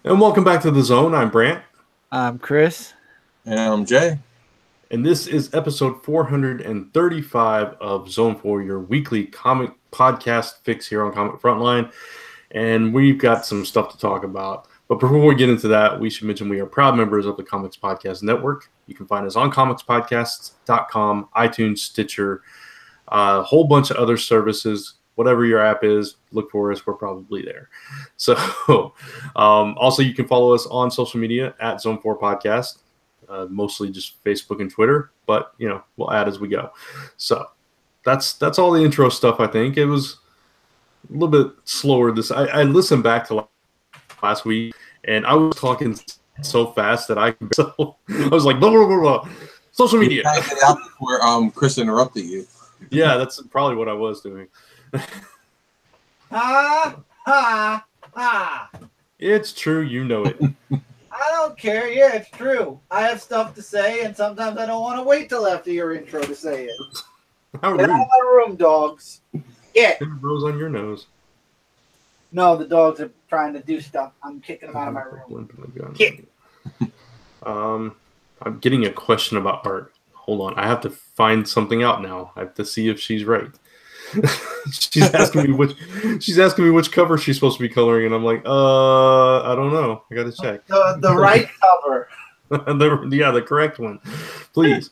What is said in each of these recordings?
And welcome back to The Zone. I'm Brant. I'm Chris. And I'm Jay. And this is episode 435 of Zone 4, your weekly comic podcast fix here on Comic Frontline. And we've got some stuff to talk about. But before we get into that, we should mention we are proud members of the Comics Podcast Network. You can find us on comicspodcasts.com, iTunes, Stitcher, a whole bunch of other services. Whatever your app is, look for us. We're probably there. So also you can follow us on social media at Zone 4 Podcast, mostly just Facebook and Twitter, but we'll add as we go. So that's all the intro stuff. I think it was a little bit slower. I listened back to last week and I was talking so fast that I was like blah blah blah blah. Social media. You it out before Chris interrupted you. Yeah, that's probably what I was doing. Ha ha ha! It's true, you know it. I don't care. Yeah, it's true. I have stuff to say, and sometimes I don't want to wait till after your intro to say it. How Get rude. out of my room, dogs. Get. It rose on your nose. No, the dogs are trying to do stuff. I'm kicking them out of my room. Get. I'm getting a question about art. Hold on, I have to find something out now. I have to see if she's right. she's asking me which cover she's supposed to be coloring, and I'm like, I don't know. I gotta check. The right cover. the correct one, please.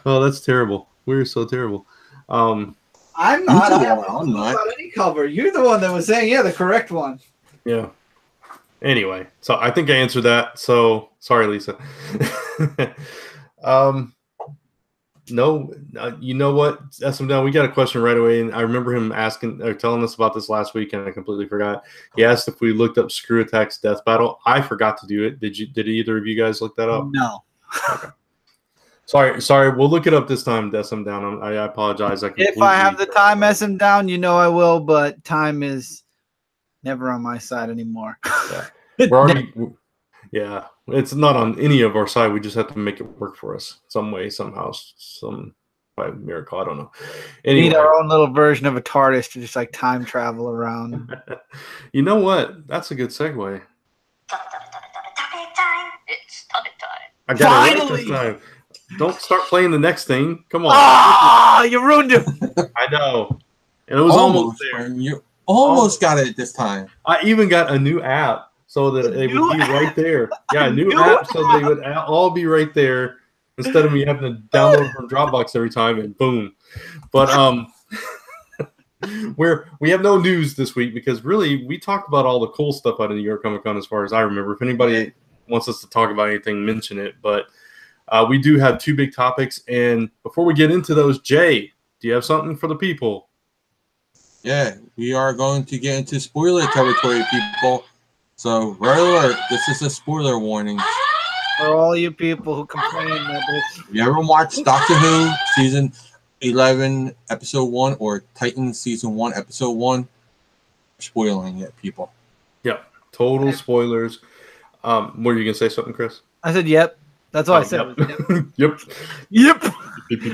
Oh, that's terrible. We're so terrible. I'm not. I'm not. Any cover. You're the one that was saying, the correct one. Yeah. Anyway, so I think I answered that. So sorry, Lisa. No, you know what? SM Down, we got a question right away, and I remember him asking or telling us about this last week, and I completely forgot. He asked if we looked up Screw Attack's Death Battle. I forgot to do it. Did either of you guys look that up? No. Okay. Sorry. We'll look it up this time, SM Down. I apologize. If I have the time, SM Down, I will, but time is never on my side anymore. Yeah. We're already. Yeah, it's not on any of our side. We just have to make it work for us some way, somehow, some by miracle. I don't know. Anyway. We need our own little version of a TARDIS to just like time travel around. You know what? That's a good segue. It's topic time. I got it right this time. Don't start playing the next thing. Come on. Ah, you ruined it. I know. And it was almost there. You almost got it this time. I even got a new app. So that they would be right there. Yeah, a new app so they would all be right there instead of me having to download from Dropbox every time and boom. But we have no news this week because really we talked about all the cool stuff out of New York Comic Con as far as I remember. If anybody wants us to talk about anything, mention it. But we do have two big topics. And before we get into those, Jay, do you have something for the people? Yeah, we are going to get into spoiler territory, people. So, red alert, this is a spoiler warning. For all you people who complain that this... You ever watched Doctor Who Season 11, Episode 1, or Titans Season 1, Episode 1? Spoiling it, people. Yeah, total spoilers. Were you going to say something, Chris? I said, yep. That's all I said. Yep. Yep.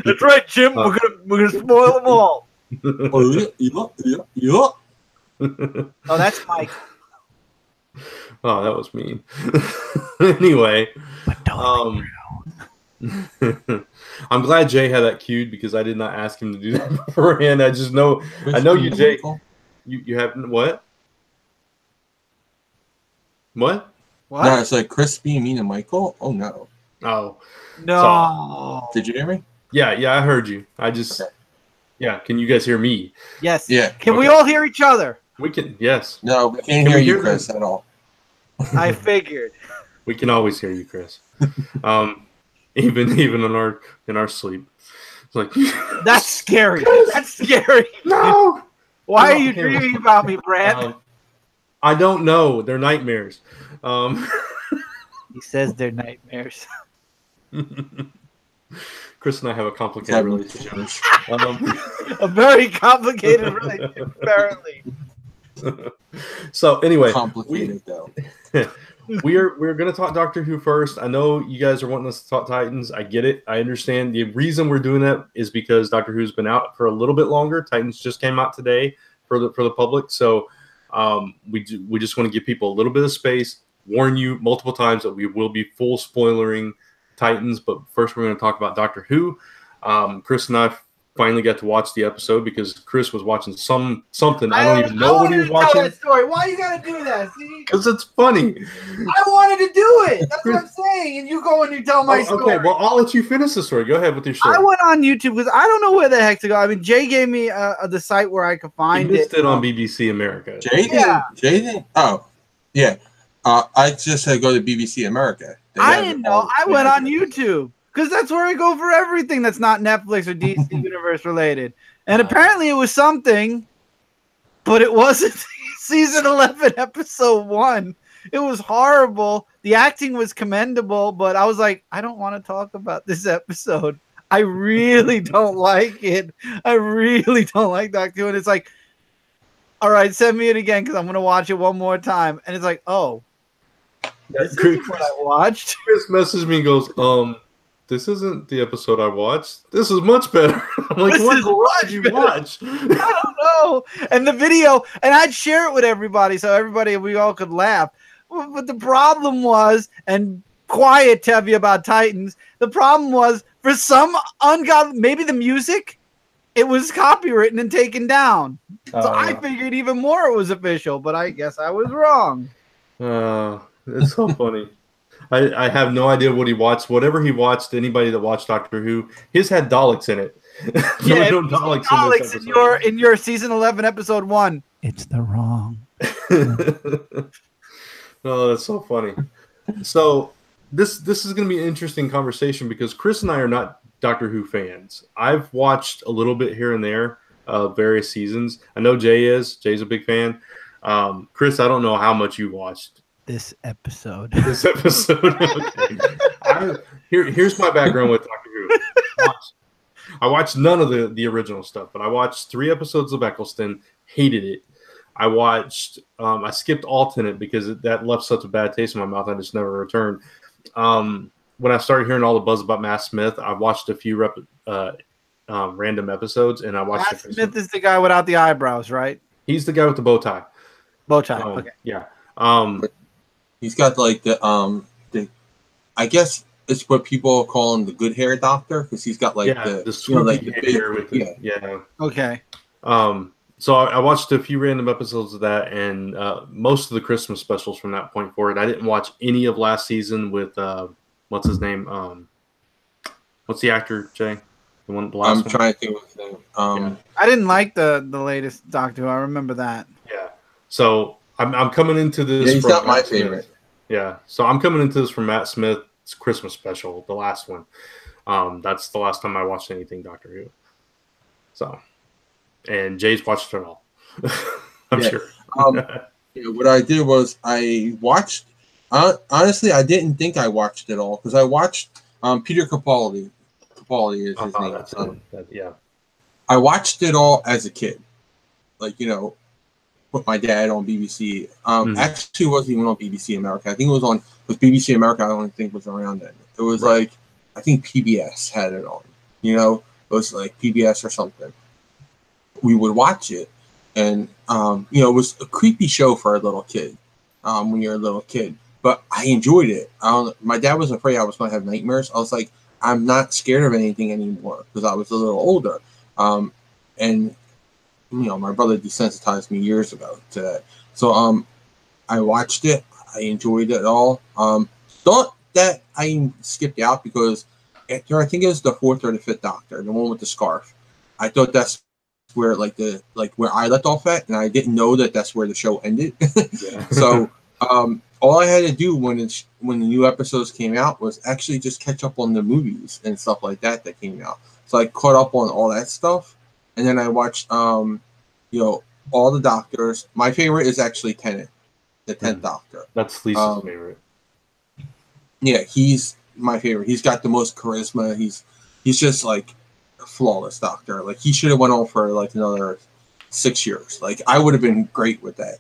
That's right, Jim. We're gonna spoil them all. Yeah. Oh, that's Mike. Oh, that was mean. Anyway, I'm glad Jay had that queued because I did not ask him to do that beforehand. I know you, Jay. You have what? What? No, it's like Chris being mean to Michael. Oh no. Oh no. Did you hear me? Yeah, I heard you. Yeah. Can you guys hear me? Yes. Yeah. Can we all hear each other? We can. Yes. No, we can't hear you, Chris, at all. I figured. We can always hear you, Chris. Even in our sleep. It's like that's scary. That's scary. No. Why are you dreaming about me, Brad? I don't know. They're nightmares. He says they're nightmares. Chris and I have a complicated relationship. A very complicated relationship, apparently. So anyway, complicated though. We're gonna talk Doctor Who first. I know you guys are wanting us to talk Titans. I get it. I understand. The reason we're doing that is because Doctor Who's been out for a little bit longer. Titans just came out today for the public. So We just want to give people a little bit of space. Warn you multiple times that we will be full spoilering Titans, but first we're going to talk about Doctor Who. Chris and I finally got to watch the episode because Chris was watching something. I don't even know what he was watching. That story. Why you gotta do that? See, because it's funny. I wanted to do it. That's what I'm saying. And you go and you tell my story. Okay, well, I'll let you finish the story. Go ahead with your story. I went on YouTube because I don't know where the heck to go. I mean, Jay gave me the site where I could find it. He on BBC America. Jay did? Oh, yeah. I just said go to BBC America. I didn't know. I went on YouTube. Because that's where I go for everything that's not Netflix or DC Universe related. And apparently it was something, but it wasn't season 11, episode 1. It was horrible. The acting was commendable, but I was like, I don't want to talk about this episode. I really don't like it. I really don't like Doctor Who. And it's like, all right, send me it again because I'm going to watch it one more time. And it's like, oh, this is what I watched. Chris messaged me and goes, this isn't the episode I watched. This is much better. I'm like, what did you watch? I don't know. And the video, and I'd share it with everybody so we all could laugh. But the problem was, and quiet, Tevye, about Titans, the problem was, for some ungodly, maybe the music, it was copywritten and taken down. So I figured even more it was official, but I guess I was wrong. It's so funny. I have no idea what he watched. Whatever he watched, anybody that watched Doctor Who, his had Daleks in it. Yeah, no Daleks in your season 11, episode 1. It's the wrong. Oh, that's so funny. So this is going to be an interesting conversation because Chris and I are not Doctor Who fans. I've watched a little bit here and there of various seasons. I know Jay is. Jay's a big fan. Chris, I don't know how much you watched. This episode. Okay. Here's my background with Doctor Who. I watched none of the original stuff, but I watched 3 episodes of Eccleston, hated it. I watched, I skipped Alternate because that left such a bad taste in my mouth. I just never returned. When I started hearing all the buzz about Matt Smith, I watched a few random episodes, and I watched. Matt Smith is the guy without the eyebrows, right? He's the guy with the bow tie. Bow tie. Okay. Yeah. He's got like the I guess it's what people call him the good hair doctor because he's got like the hair with the. Okay. So I watched a few random episodes of that, and most of the Christmas specials from that point forward. I didn't watch any of last season with what's his name? What's the actor, Jay? The last one? Trying to think of his name. I didn't like the latest Doctor Who. I remember that. Yeah. So I'm coming into this. Yeah, he's not my favorite. Yeah. So I'm coming into this from Matt Smith's Christmas special, the last one. That's the last time I watched anything Doctor Who. So. And Jay's watched it all. I'm sure. What I did was I watched. Honestly, I didn't think I watched it all because I watched Peter Capaldi. Capaldi is his name. Yeah. I watched it all as a kid, like with my dad on BBC. Actually, it wasn't even on BBC America. I think it was BBC America. I don't think was around then. It was like I think PBS had it on. It was like PBS or something. We would watch it, and it was a creepy show for a little kid when you're a little kid. But I enjoyed it. My dad was afraid I was going to have nightmares. I was like, I'm not scared of anything anymore because I was a little older. And my brother desensitized me years ago to that. So I watched it. I enjoyed it all. Thought that I skipped out because after I think it was the 4th or the 5th Doctor, the one with the scarf. I thought that's where where I left off at, and I didn't know that that's where the show ended. So all I had to do when the new episodes came out was actually just catch up on the movies and stuff like that came out. So I caught up on all that stuff, and then I watched all the Doctors. My favorite is actually Tennant, the 10th Doctor. That's Lisa's favorite. Yeah, he's my favorite. He's got the most charisma. He's just like flawless Doctor. Like he should have went on for like another 6 years. Like I would have been great with that.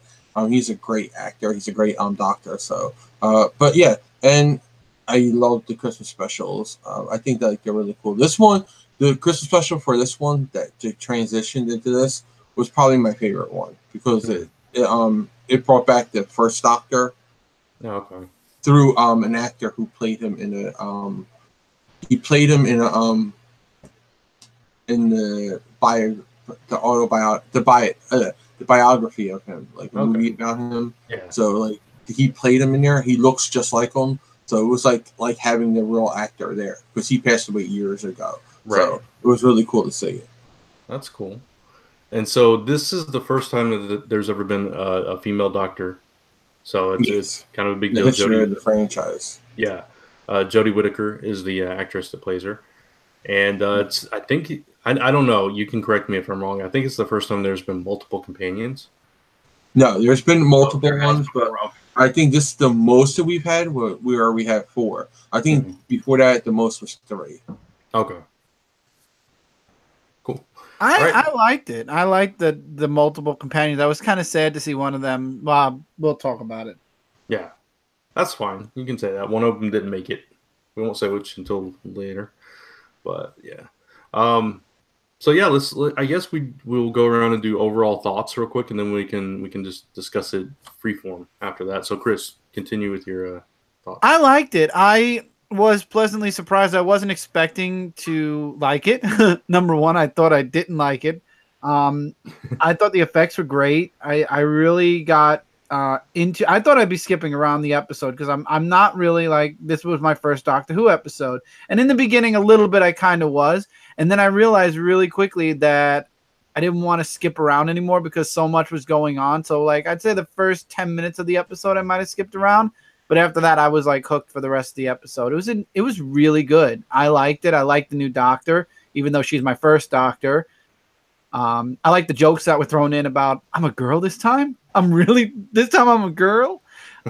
He's a great actor. He's a great Doctor. So but yeah, and I love the Christmas specials. I think that they're really cool. This one, the Christmas special for this one that transitioned into this was probably my favorite one because it it brought back the first Doctor. Okay. Through an actor who played him in a he played him in a in the biography of him, like a movie about him. Yeah. So like he played him in there. He looks just like him. So it was like having the real actor there, because he passed away years ago. Right. So it was really cool to see it. That's cool. And so this is the first time that there's ever been a female Doctor. So it's kind of a big deal. The history of the franchise. Yeah. Jodie Whittaker is the actress that plays her. And it's, I think, I don't know, you can correct me if I'm wrong. I think it's the first time there's been multiple companions. No, there's been multiple ones, but I think this is the most that we've had, where we had 4. I think before that, the most was 3. Okay. Cool. I liked it. I liked the multiple companions. I was kind of sad to see one of them. Well, we'll talk about it. Yeah, that's fine. You can say that. One of them didn't make it. We won't say which until later. But yeah. So yeah, I guess we'll go around and do overall thoughts real quick, and then we can just discuss it freeform after that. So Chris, continue with your thoughts. I liked it. I was pleasantly surprised. I wasn't expecting to like it. Number one, I thought I didn't like it. I thought the effects were great. I really got into. I thought I'd be skipping around the episode because I'm not really like, this was my first Doctor Who episode, and in the beginning a little bit I kind of was, and then I realized really quickly that I didn't want to skip around anymore because so much was going on. So like I'd say the first 10 minutes of the episode I might have skipped around, but after that I was like hooked for the rest of the episode. It was really good. I liked it. I liked the new Doctor, even though she's my first Doctor. I like the jokes that were thrown in about I'm a girl this time. This time I'm a girl.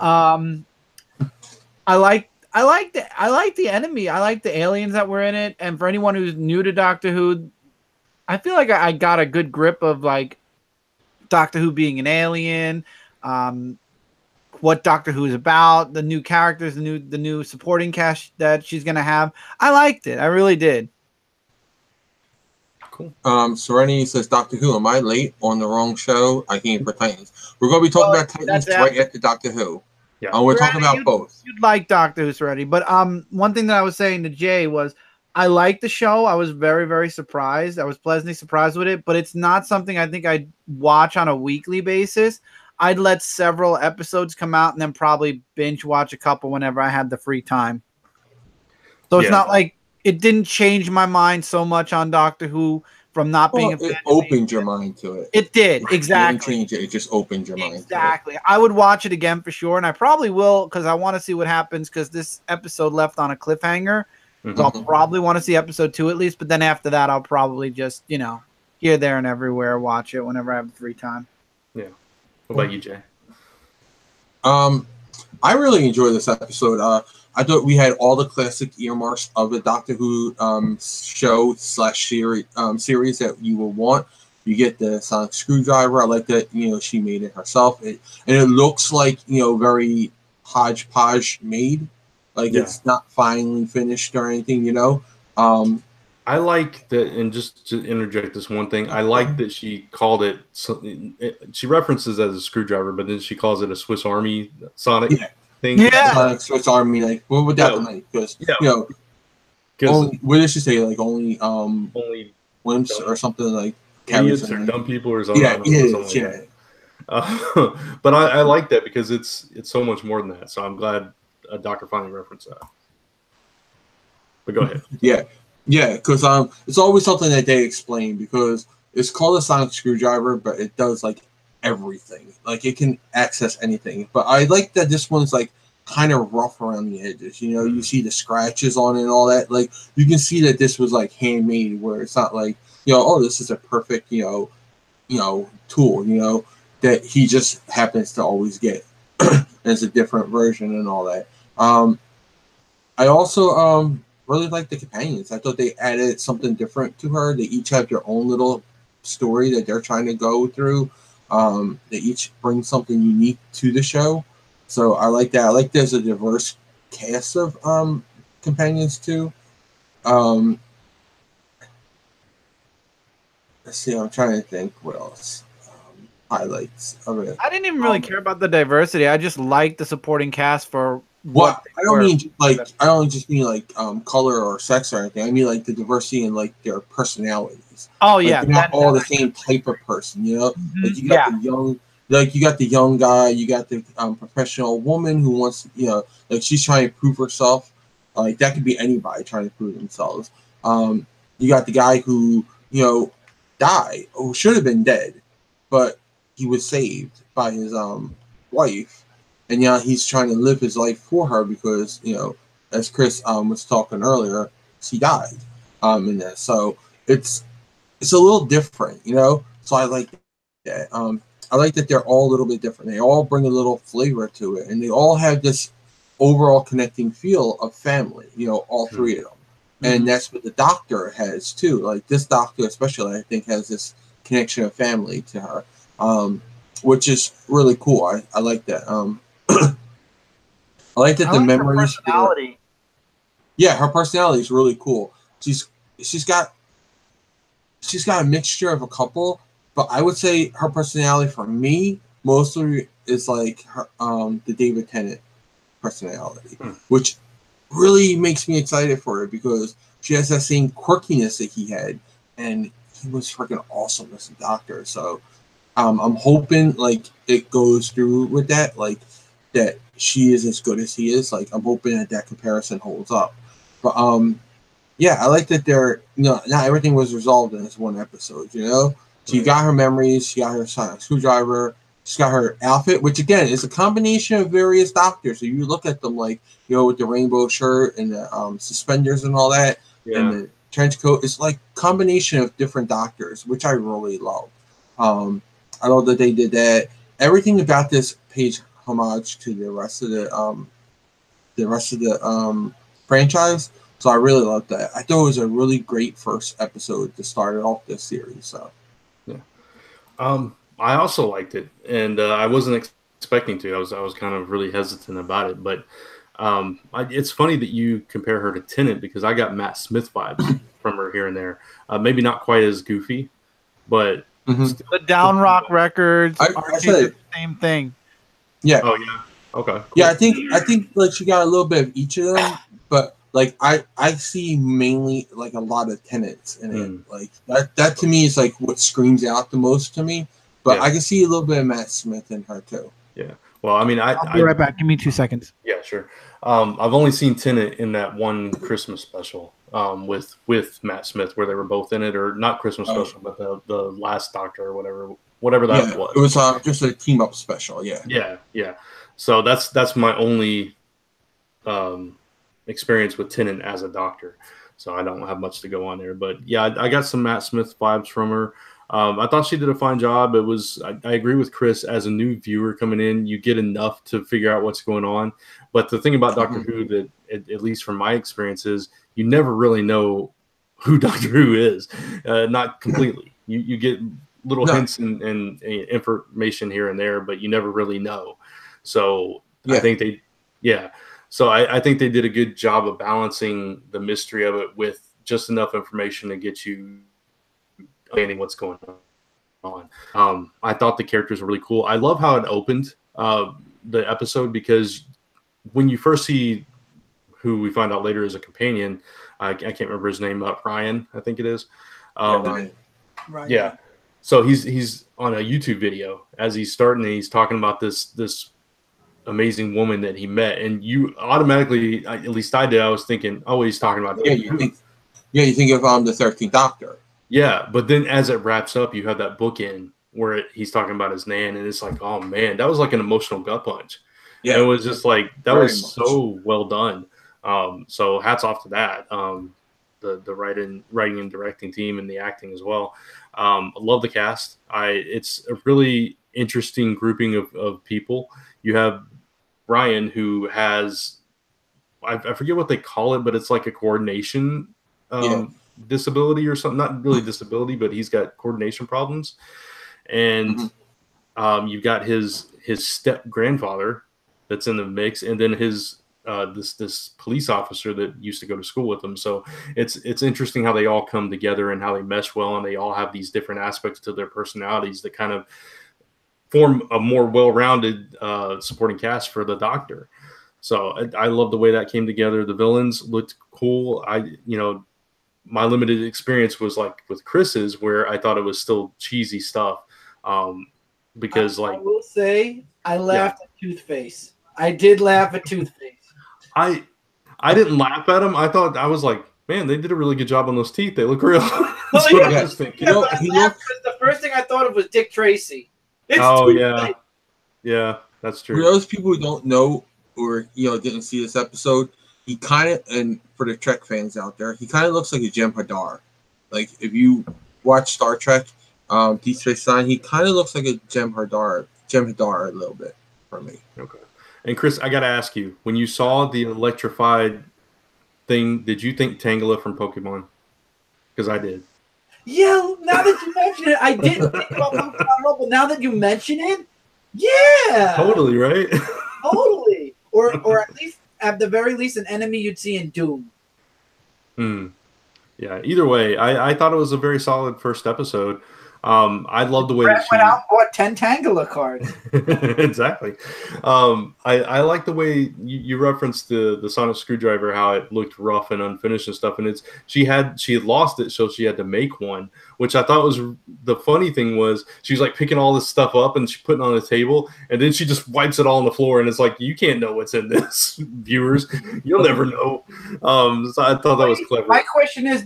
I like the enemy. I like the aliens that were in it. And for anyone who's new to Doctor Who, I feel like I got a good grip of like Doctor Who being an alien, what Doctor Who is about, the new characters, the new supporting cast that she's gonna have. I liked it. I really did. Cool. Serenity says, Doctor Who, am I late on the wrong show? I came for Titans. We're going to be talking about Titans right after Doctor Who. Yeah. We're talking about both. You'd like Doctor Who, Serenity. But one thing that I was saying to Jay was I liked the show. I was very, very surprised. I was pleasantly surprised with it. But it's not something I think I'd watch on a weekly basis. I'd let several episodes come out and then probably binge watch a couple whenever I had the free time. So it's not like it didn't change my mind so much on Doctor Who from not being a fan. It opened your mind to it. It did, exactly. It didn't change it. It just opened your mind. Exactly. I would watch it again for sure, and I probably will because I want to see what happens because this episode left on a cliffhanger. So I'll probably want to see episode 2 at least, but then after that, I'll probably just, here, there, and everywhere watch it whenever I have free time. Yeah. What about you, Jay? I really enjoyed this episode. I thought we had all the classic earmarks of the Doctor Who show / series that you will want. You get the sonic screwdriver. I like that, she made it herself. And it looks like, very hodgepodge made. Like it's not finally finished or anything, I like that, and just to interject this one thing, I like that she called it, she references it as a screwdriver, but then she calls it a Swiss Army Sonic thing. Yeah. Swiss Army, like, what would that mean? Because, what did she say? Like, only wimps or something like idiots or dumb people or something. But I like that because it's so much more than that. So I'm glad Dr. finally referenced that. But go ahead. Yeah, because it's always something that they explain because it's called a sonic screwdriver, but it does like everything. Like it can access anything. But I like that this one's like kind of rough around the edges. You see the scratches on it and all that. Like you can see that this was like handmade, where it's not like this is a perfect tool. That he just happens to always get. And it's a different version and all that. I also really like the companions. I thought they added something different to her. They each have their own little story that they're trying to go through. They each bring something unique to the show. So I like that. I like there's a diverse cast of companions too. Let's see, I'm trying to think what else. highlights of it. I didn't even really care about the diversity. I just liked the supporting cast for what I don't just mean like color or sex or anything. I mean like the diversity in like their personalities. Oh like, yeah, they're not all the same type of person. You know, like you got the young. Like you got the young guy, you got the professional woman who wants, you know, like she's trying to prove herself. Like that could be anybody trying to prove themselves. You got the guy who, you know, died or should have been dead, but he was saved by his wife, and yeah, he's trying to live his life for her because, you know, as Chris was talking earlier, she died in that. So it's a little different, you know. So I like that. I like that they're all a little bit different. They all bring a little flavor to it, and they all have this overall connecting feel of family. You know, all three of them, and that's what the Doctor has too. Like this Doctor, especially, I think, has this connection of family to her, which is really cool. I like that. I like that the memories. Her personality. Yeah, her personality is really cool. She's got a mixture of a couple. But I would say her personality for me mostly is like her, the David Tennant personality, which really makes me excited for her because she has that same quirkiness that he had, and he was freaking awesome as a Doctor. So I'm hoping like it goes through with that, like that she is as good as he is. Like I'm hoping that comparison holds up. But yeah, I like that they're, you know, not everything was resolved in this one episode. You know. So you got her memories, she got her sonic screwdriver, she's got her outfit, which again is a combination of various Doctors. So you look at them like, you know, with the rainbow shirt and the suspenders and all that, and the trench coat. It's like combination of different Doctors, which I really love. I love that they did that. Everything about this pays homage to the rest of the franchise. So I really love that. I thought it was a really great first episode to start off this series. So. I also liked it, and I wasn't expecting to. I was kind of really hesitant about it, but it's funny that you compare her to Tennant because I got Matt Smith vibes from her here and there. Maybe not quite as goofy, but the Down Rock Records are the same thing. Yeah. Oh yeah. Okay. Cool. Yeah, I think like she got a little bit of each of them, but like I see mainly like a lot of Tennants in it. Like that to me is like what screams out the most to me. But I can see a little bit of Matt Smith in her too. Yeah. Well, I mean, I'll be right back. Give me 2 seconds. Yeah, sure. I've only seen Tennant in that one Christmas special with Matt Smith where they were both in it, or not Christmas special, but the Last Doctor or whatever that was. It was just a team up special. Yeah. Yeah. Yeah. So that's my only experience with Tennant as a Doctor, so I don't have much to go on there. But yeah, I got some Matt Smith vibes from her. I thought she did a fine job. It was I agree with Chris. As a new viewer coming in, you get enough to figure out what's going on. But the thing about Doctor Who that at least from my experience is you never really know who Doctor Who is. Not completely. You get little hints and information here and there, but you never really know. So I think So I think they did a good job of balancing the mystery of it with just enough information to get you understanding what's going on. I thought the characters were really cool. I love how it opened the episode because when you first see who we find out later is a companion, I can't remember his name, Ryan, I think it is. Ryan. Yeah. So he's on a YouTube video as he's starting and he's talking about this amazing woman that he met, and you automatically, at least I did, I was thinking, oh, he's talking about you think of the 13th Doctor. Yeah, but then as it wraps up, you have that bookend where he's talking about his nan, and it's like, oh man, that was like an emotional gut punch. Yeah, and it was just like that was so well done. So hats off to that. The writing and directing team and the acting as well. I love the cast. It's a really interesting grouping of people. You have Ryan, who has, I forget what they call it, but it's like a coordination disability or something. Not really disability, but he's got coordination problems. And you've got his step grandfather that's in the mix, and then his this police officer that used to go to school with him. So it's interesting how they all come together and how they mesh well, and they all have these different aspects to their personalities that kind of form a more well-rounded supporting cast for the Doctor. So I love the way that came together. The villains looked cool. My limited experience was like with Chris's, where I thought it was still cheesy stuff. Because I will say I laughed at Toothface. I did laugh at Toothface. I didn't laugh at him. I was like, man, they did a really good job on those teeth. They look real. That's what I was thinking. The first thing I thought of was Dick Tracy. Yeah, that's true. For those people who don't know or didn't see this episode, he kind of, and for the Trek fans out there, he kind of looks like a Jem Hadar. Like if you watch Star Trek, Deep Space Nine, he kind of looks like a Jem Hadar a little bit for me. Okay. And Chris, I got to ask you, when you saw the electrified thing, did you think Tangela from Pokemon? Because I did. Yeah, now that you mention it, I didn't think about Pokemon, but now that you mention it, yeah. Totally, right? Totally. Or at the very least, an enemy you'd see in Doom. Yeah, either way, I thought it was a very solid first episode. I love the way Brett went out and bought 10 Tangela cards. Exactly. I like the way you referenced the sonic screwdriver, how it looked rough and unfinished and stuff. And she had lost it, so she had to make one, which I thought was the funny thing was she was like picking all this stuff up and she putting it on the table, and then she just wipes it all on the floor, and it's like, you can't know what's in this, viewers. You'll never know. So I thought that was clever. My question is,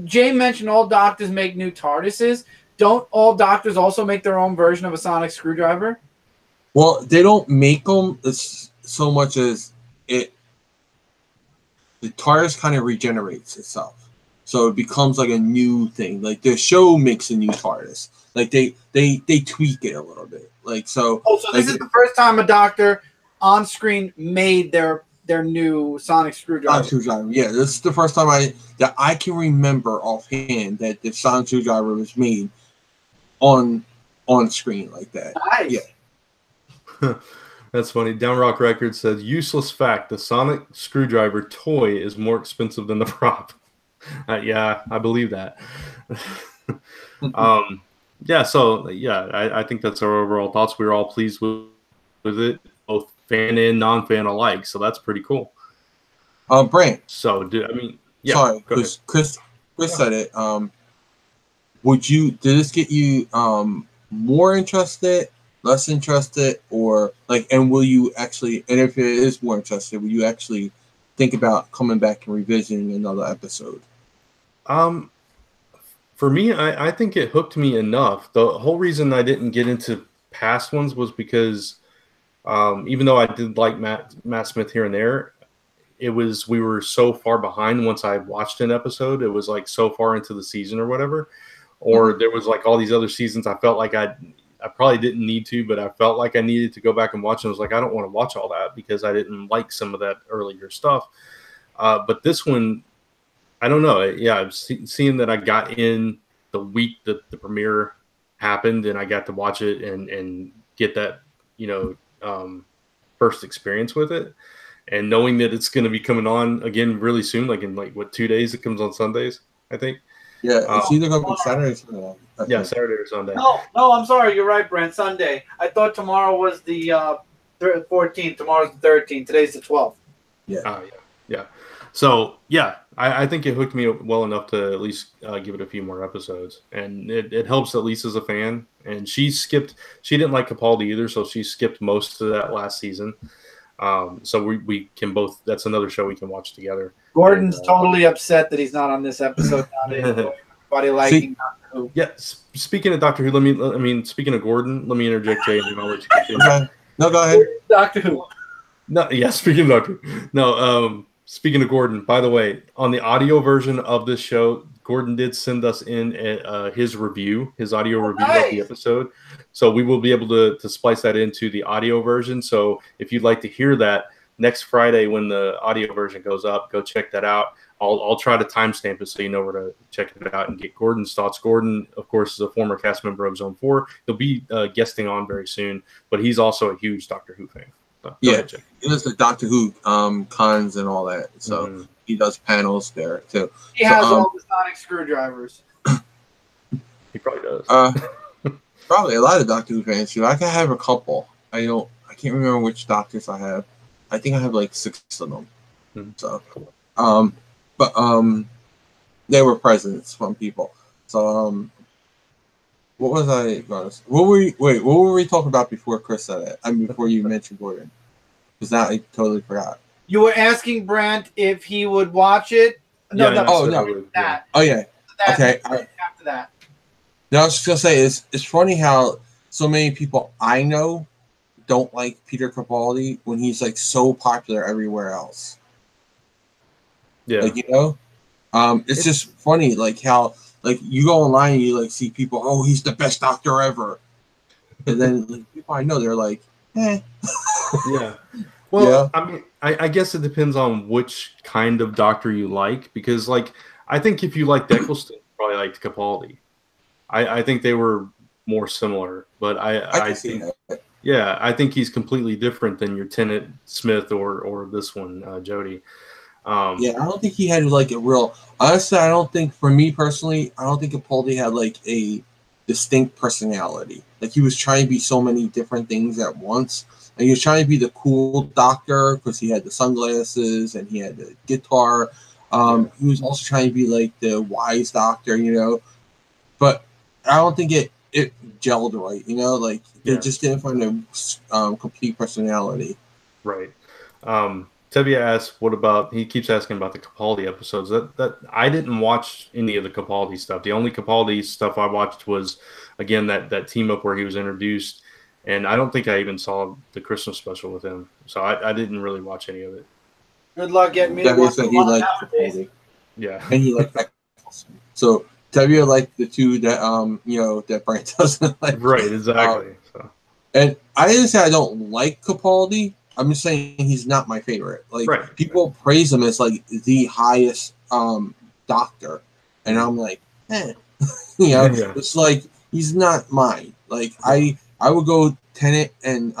Jay mentioned all doctors make new TARDISes. Don't all doctors also make their own version of a sonic screwdriver? Well, they don't make them so much as the TARDIS kind of regenerates itself. So it becomes like a new thing. Like the show makes a new TARDIS. Like they tweak it a little bit. Like so. Oh, so this is the first time a doctor on screen made their new sonic screwdriver. Yeah, this is the first time that I can remember offhand that the sonic screwdriver was made on screen like that. Nice. Yeah. That's funny. Downrock Records says, useless fact, the sonic screwdriver toy is more expensive than the prop. Yeah, I believe that. I think that's our overall thoughts. We were all pleased with it, both fan and non-fan alike, so that's pretty cool. Brant. So, sorry, because Chris said it. Did this get you more interested, less interested, or like? And will you actually? And if it is more interested, will you actually think about coming back and revisiting another episode? For me, I think it hooked me enough. The whole reason I didn't get into past ones was because. Even though I did like Matt Smith here and there, we were so far behind once I watched an episode. It was like so far into the season or whatever, or there was like all these other seasons. I felt like I probably didn't need to, but I felt like I needed to go back and watch. And I was like, I don't want to watch all that because I didn't like some of that earlier stuff. But this one, I don't know. Yeah, seeing that I got in the week that the premiere happened and I got to watch it and get that, first experience with it, and knowing that it's going to be coming on again really soon, like in 2 days. It comes on Sundays, I think. Yeah, it's either going to be Saturday or Sunday. Yeah, Saturday or Sunday. No, I'm sorry. You're right, Brent. Sunday. I thought tomorrow was the 14th. Tomorrow's the 13th. Today's the 12th. Yeah. Yeah. So, yeah, I think it hooked me well enough to at least give it a few more episodes. And it helps at least as a fan. And she didn't like Capaldi either, so she skipped most of that last season. So we can both, that's another show we can watch together. Gordon's totally upset that he's not on this episode. Everybody liking Doctor Who. Yeah, speaking of Doctor Who, speaking of Gordon, let me interject, Jay, and I'll let you continue. Okay. No, go ahead. Doctor Who. No, yeah, speaking of Doctor Who. No, speaking of Gordon, by the way, on the audio version of this show, Gordon did send us in his audio review of the episode. So we will be able to splice that into the audio version. So if you'd like to hear that next Friday when the audio version goes up, go check that out. I'll try to timestamp it so you know where to check it out and get Gordon's thoughts. Gordon, of course, is a former cast member of Zone 4. He'll be guesting on very soon, but he's also a huge Doctor Who fan. So he does the Doctor Who cons and all that. So he does panels there too. He has all the sonic screwdrivers. He probably does. Probably a lot of Doctor Who fans do. I can have a couple. I can't remember which doctors I have. I think I have like 6 of them. So, but they were presents from people. So, what was I going to? What were we talking about before Chris said it? I mean, before you mentioned Gordon, because now I totally forgot. You were asking Brent if he would watch it. No, Yeah, that. Oh yeah. Okay. After that. Now I was just gonna say it's funny how so many people I know don't like Peter Capaldi when he's like so popular everywhere else. Yeah. Like, you know, it's just funny like how like you go online and you like see people, oh, he's the best doctor ever, and then like, people I know they're like, eh. Yeah. Well, Yeah. I mean, I guess it depends on which kind of doctor you like, because like I think if you like Eccleston, you probably liked Capaldi. I think they were more similar, but I can see think that. yeah, I think he's completely different than your Tennant Smith or this one, Jody. Yeah, I don't think he had like a real. Honestly, I don't think for me personally, I don't think Capaldi had like a distinct personality. Like he was trying to be so many different things at once. And he was trying to be the cool doctor because he had the sunglasses and he had the guitar. He was also trying to be like the wise doctor, you know. But I don't think it gelled right, you know. Like they just didn't find a complete personality. Right. Tevye asks, "What about?" He keeps asking about the Capaldi episodes. That I didn't watch any of the Capaldi stuff. The only Capaldi stuff I watched was again that team up where he was introduced, and I don't think I even saw the Christmas special with him. So I didn't really watch any of it. Good luck getting me. Tevye said he liked Capaldi. Yeah, and he liked Eccleston. So Tevye liked the two that you know that Brent doesn't like. Right, exactly. And I didn't say I don't like Capaldi. I'm just saying he's not my favorite. Like people praise him as like the highest doctor, and I'm like, eh. You know, it's like he's not mine. Like I would go Tennant and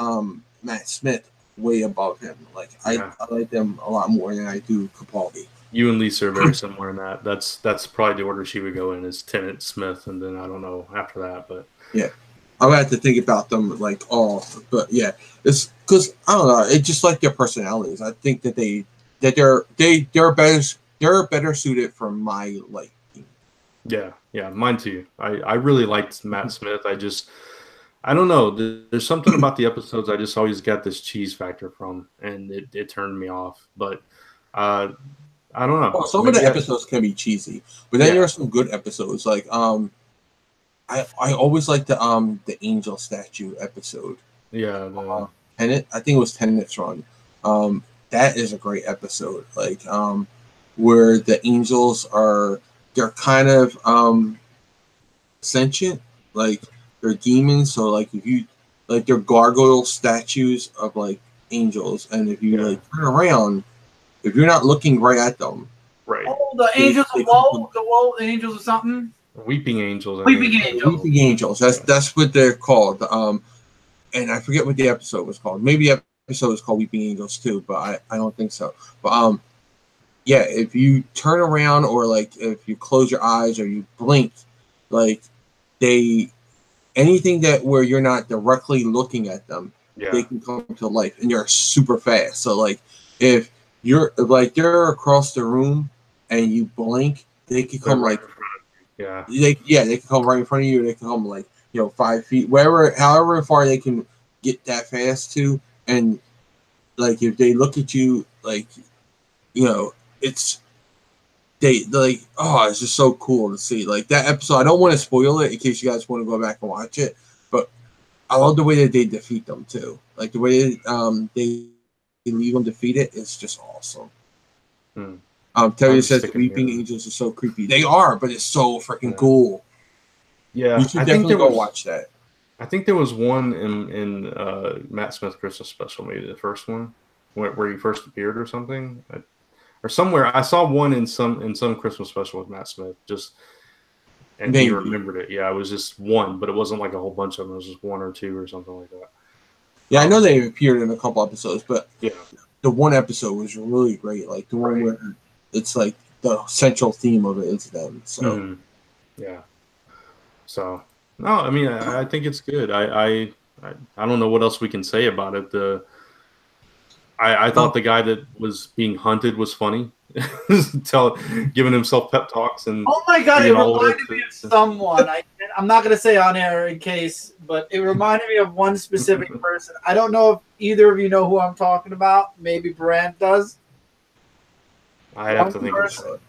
Matt Smith way above him. Like I like them a lot more than I do Capaldi. You and Lisa are very similar in that. That's probably the order she would go in is Tennant, Smith, and then I don't know after that, but yeah. I would have to think about them like all, but yeah, it's because I don't know. It's just like their personalities. I think that they're better suited for my liking. Yeah, mine too. I really liked Matt Smith. I don't know. There's something about the episodes I just always got this cheese factor from, and it turned me off. But I don't know. Well, some of the episodes can be cheesy, but then there are some good episodes like I always like the angel statue episode. Yeah, Tenet. I think it was Tenet's run. That is a great episode. Like where the angels they're kind of sentient, like they're demons. So like if you like they're gargoyle statues of like angels, and if you like turn around, if you're not looking right at them, right? Oh, the angels of woe, the woe angels or something. Weeping angels. Weeping angels. That's what they're called. And I forget what the episode was called. Maybe the episode was called Weeping Angels too, but I don't think so. But yeah, if you turn around or like if you close your eyes or you blink, like anything that where you're not directly looking at them, they can come to life and they're super fast. So like if you're like they're across the room and you blink, they can come like. They can come right in front of you. They can come like 5 feet, however far they can get that fast to, and like if they look at you, like it's it's just so cool to see like that episode. I don't want to spoil it in case you guys want to go back and watch it, but I love the way that they defeat them too. Like the way they leave them defeated is just awesome. Terry says the Weeping Angels are so creepy. They are, but it's so freaking cool. Yeah, you should definitely go watch that. I think there was one in Matt Smith Christmas special, maybe the first one where he first appeared or something, or somewhere. I saw one in some Christmas special with Matt Smith. And he remembered it. Yeah, it was just one, but it wasn't like a whole bunch of them. It was just one or two or something like that. Yeah, I know they appeared in a couple episodes, but the one episode was really great. Like the one where it's like the central theme of it is them. So yeah. So No, I mean, I think it's good. I don't know what else we can say about it. I thought the guy that was being hunted was funny, giving himself pep talks and Oh my god, it being all reminded me of someone. I'm not going to say on air in case, but it reminded me of one specific person. I don't know if either of you know who I'm talking about. Maybe Brand does. I have to think of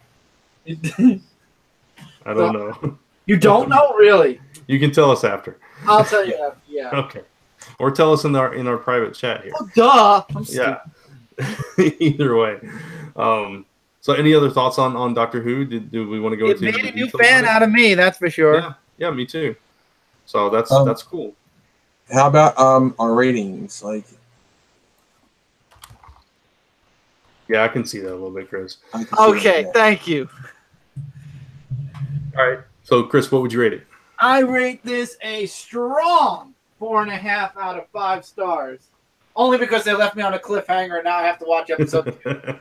it. I don't know. You don't know, really? You can tell us after. I'll tell you after. Yeah. Okay. Or tell us in our private chat here. Oh, duh. Yeah. Either way. So any other thoughts on Doctor Who? Do we want to go It into made a new fan out of me, that's for sure. Yeah, me too. So that's cool. How about our ratings? Like, yeah, I can see that a little bit, Chris. Okay, thank you. All right. So Chris, what would you rate it? I rate this a strong 4.5 out of 5 stars. Only because they left me on a cliffhanger and now I have to watch episode 2.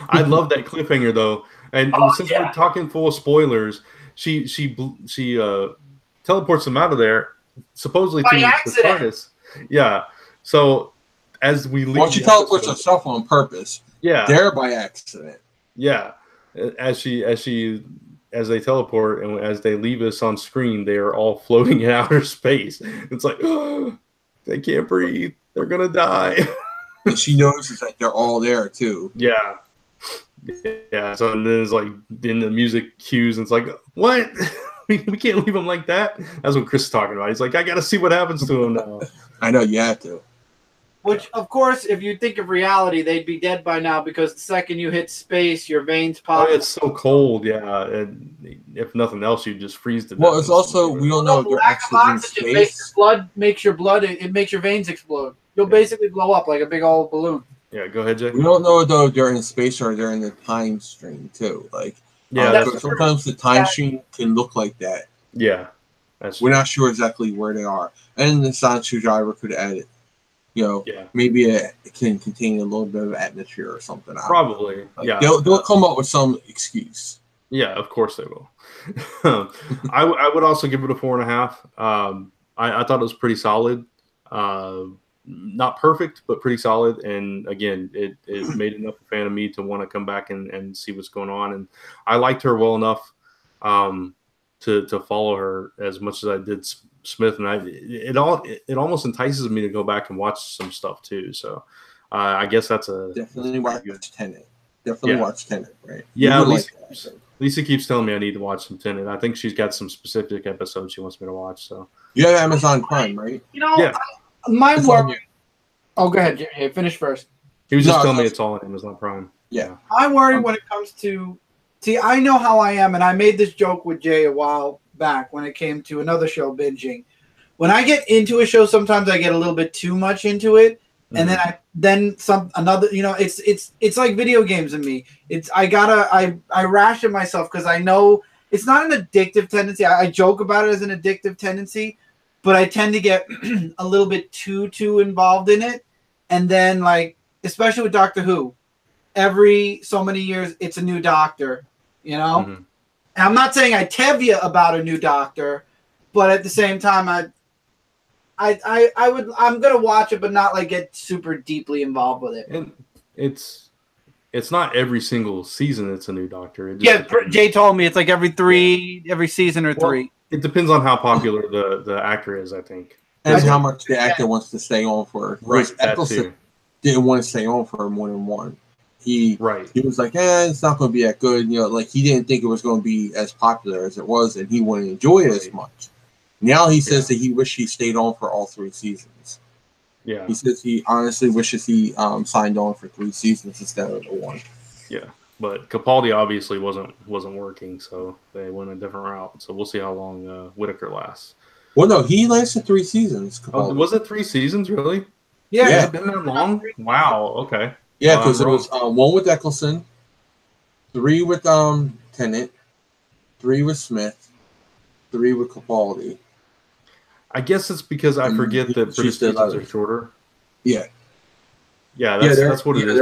I love that cliffhanger though, and since we're talking full of spoilers, she teleports them out of there, supposedly by to accident. the TARDIS. Yeah. So as we leave, well, she teleports herself on purpose. Yeah. There by accident. Yeah. As they teleport and as they leave us on screen, they are all floating in outer space. It's like, oh, they can't breathe. They're gonna die. And she notices that they're all there too. Yeah. Yeah. So then it's like, then the music cues and it's like, what? we can't leave him like that. That's what Chris is talking about. He's like, I got to see what happens to him now. I know, you have to. Which, of course, if you think of reality, they'd be dead by now because the second you hit space, your veins pop. Oh, it's so cold, yeah. And if nothing else, you just freeze to death. Well, it's also, we don't know if you're actually in space. Makes your veins explode. You'll basically blow up like a big old balloon. Yeah, go ahead, Jay. We don't know though they're in space or they're in the time stream too. Like, yeah, sometimes the time stream can look like that. Yeah, we're not sure exactly where they are. And the sonic screwdriver could add it. You know, maybe it can contain a little bit of atmosphere or something. Probably, yeah. They'll come up with some excuse. Yeah, of course they will. I would also give it a 4.5. I thought it was pretty solid. Not perfect, but pretty solid. And again, it made enough a fan of me to want to come back and see what's going on. And I liked her well enough to follow her as much as I did Smith. And it almost entices me to go back and watch some stuff too. So I guess that's definitely watch Tenet. Definitely watch Tenet, right? Yeah, Lisa keeps telling me I need to watch some Tenet. I think she's got some specific episodes she wants me to watch. So you have Amazon Prime, right? You know, my worry. Oh, go ahead. Jerry. Finish first. He was just telling me it's all on Amazon Prime. Yeah. I worry when it comes to. See, I know how I am, and I made this joke with Jay a while back when it came to another show binging. When I get into a show, sometimes I get a little bit too much into it, and then another. You know, it's like video games in me. I ration myself because I know it's not an addictive tendency. I joke about it as an addictive tendency. But I tend to get a little bit too involved in it. And then, like, especially with Doctor Who, every so many years, it's a new doctor, you know? Mm-hmm. And I'm not saying I tevya about a new doctor, but at the same time, I'm going to watch it, but not, like, get super deeply involved with it. And it's not every single season it's a new doctor. Jay told me it's like every season or 3. It depends on how popular the actor is, I think. And how much the actor wants to stay on for. Right, Eccleston didn't want to stay on for more than one. He was like, it's not going to be that good. You know, like he didn't think it was going to be as popular as it was, and he wouldn't enjoy it as much. Now he says that he wished he stayed on for all 3 seasons. Yeah. He says he honestly wishes he signed on for 3 seasons instead of the 1. Yeah. But Capaldi obviously wasn't working, so they went a different route. So we'll see how long Whitaker lasts. Well, no, he lasted 3 seasons. Oh, was it 3 seasons, really? Yeah. Has it been that long? Wow, okay. Yeah, because it was 1 with Eccleston, 3 with Tennant, 3 with Smith, 3 with Capaldi. I guess it's because I forget that British seasons are shorter. Yeah. Yeah, that's what it is.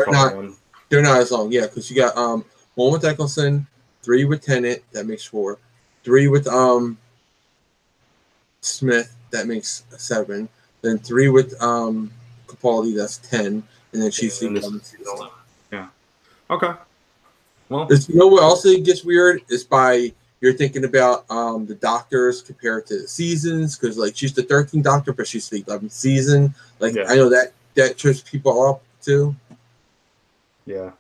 They're not as long, because you got 1 with Eccleston, 3 with Tennant, that makes 4, 3 with Smith, that makes 7. Then 3 with Capaldi, that's 10. And then she's and this season is 11. Yeah. Okay. Well, you know what also gets weird is by you're thinking about the doctors compared to the seasons, because like she's the 13th Doctor, but she's the 11th season. Like yeah. I know that trips people up too. Yeah,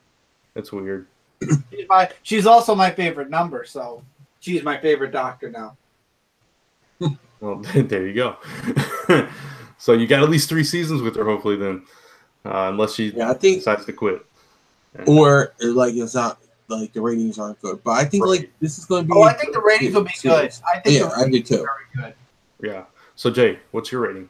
it's weird. She's also my favorite number, so she's my favorite Doctor now. Well, there you go. So you got at least 3 seasons with her, hopefully, then, unless she decides to quit. Or like it's not like the ratings aren't good, but I think like this is going to be. Oh, I think the ratings will be good. I think I do too. Very good. Yeah. So Jay, what's your rating?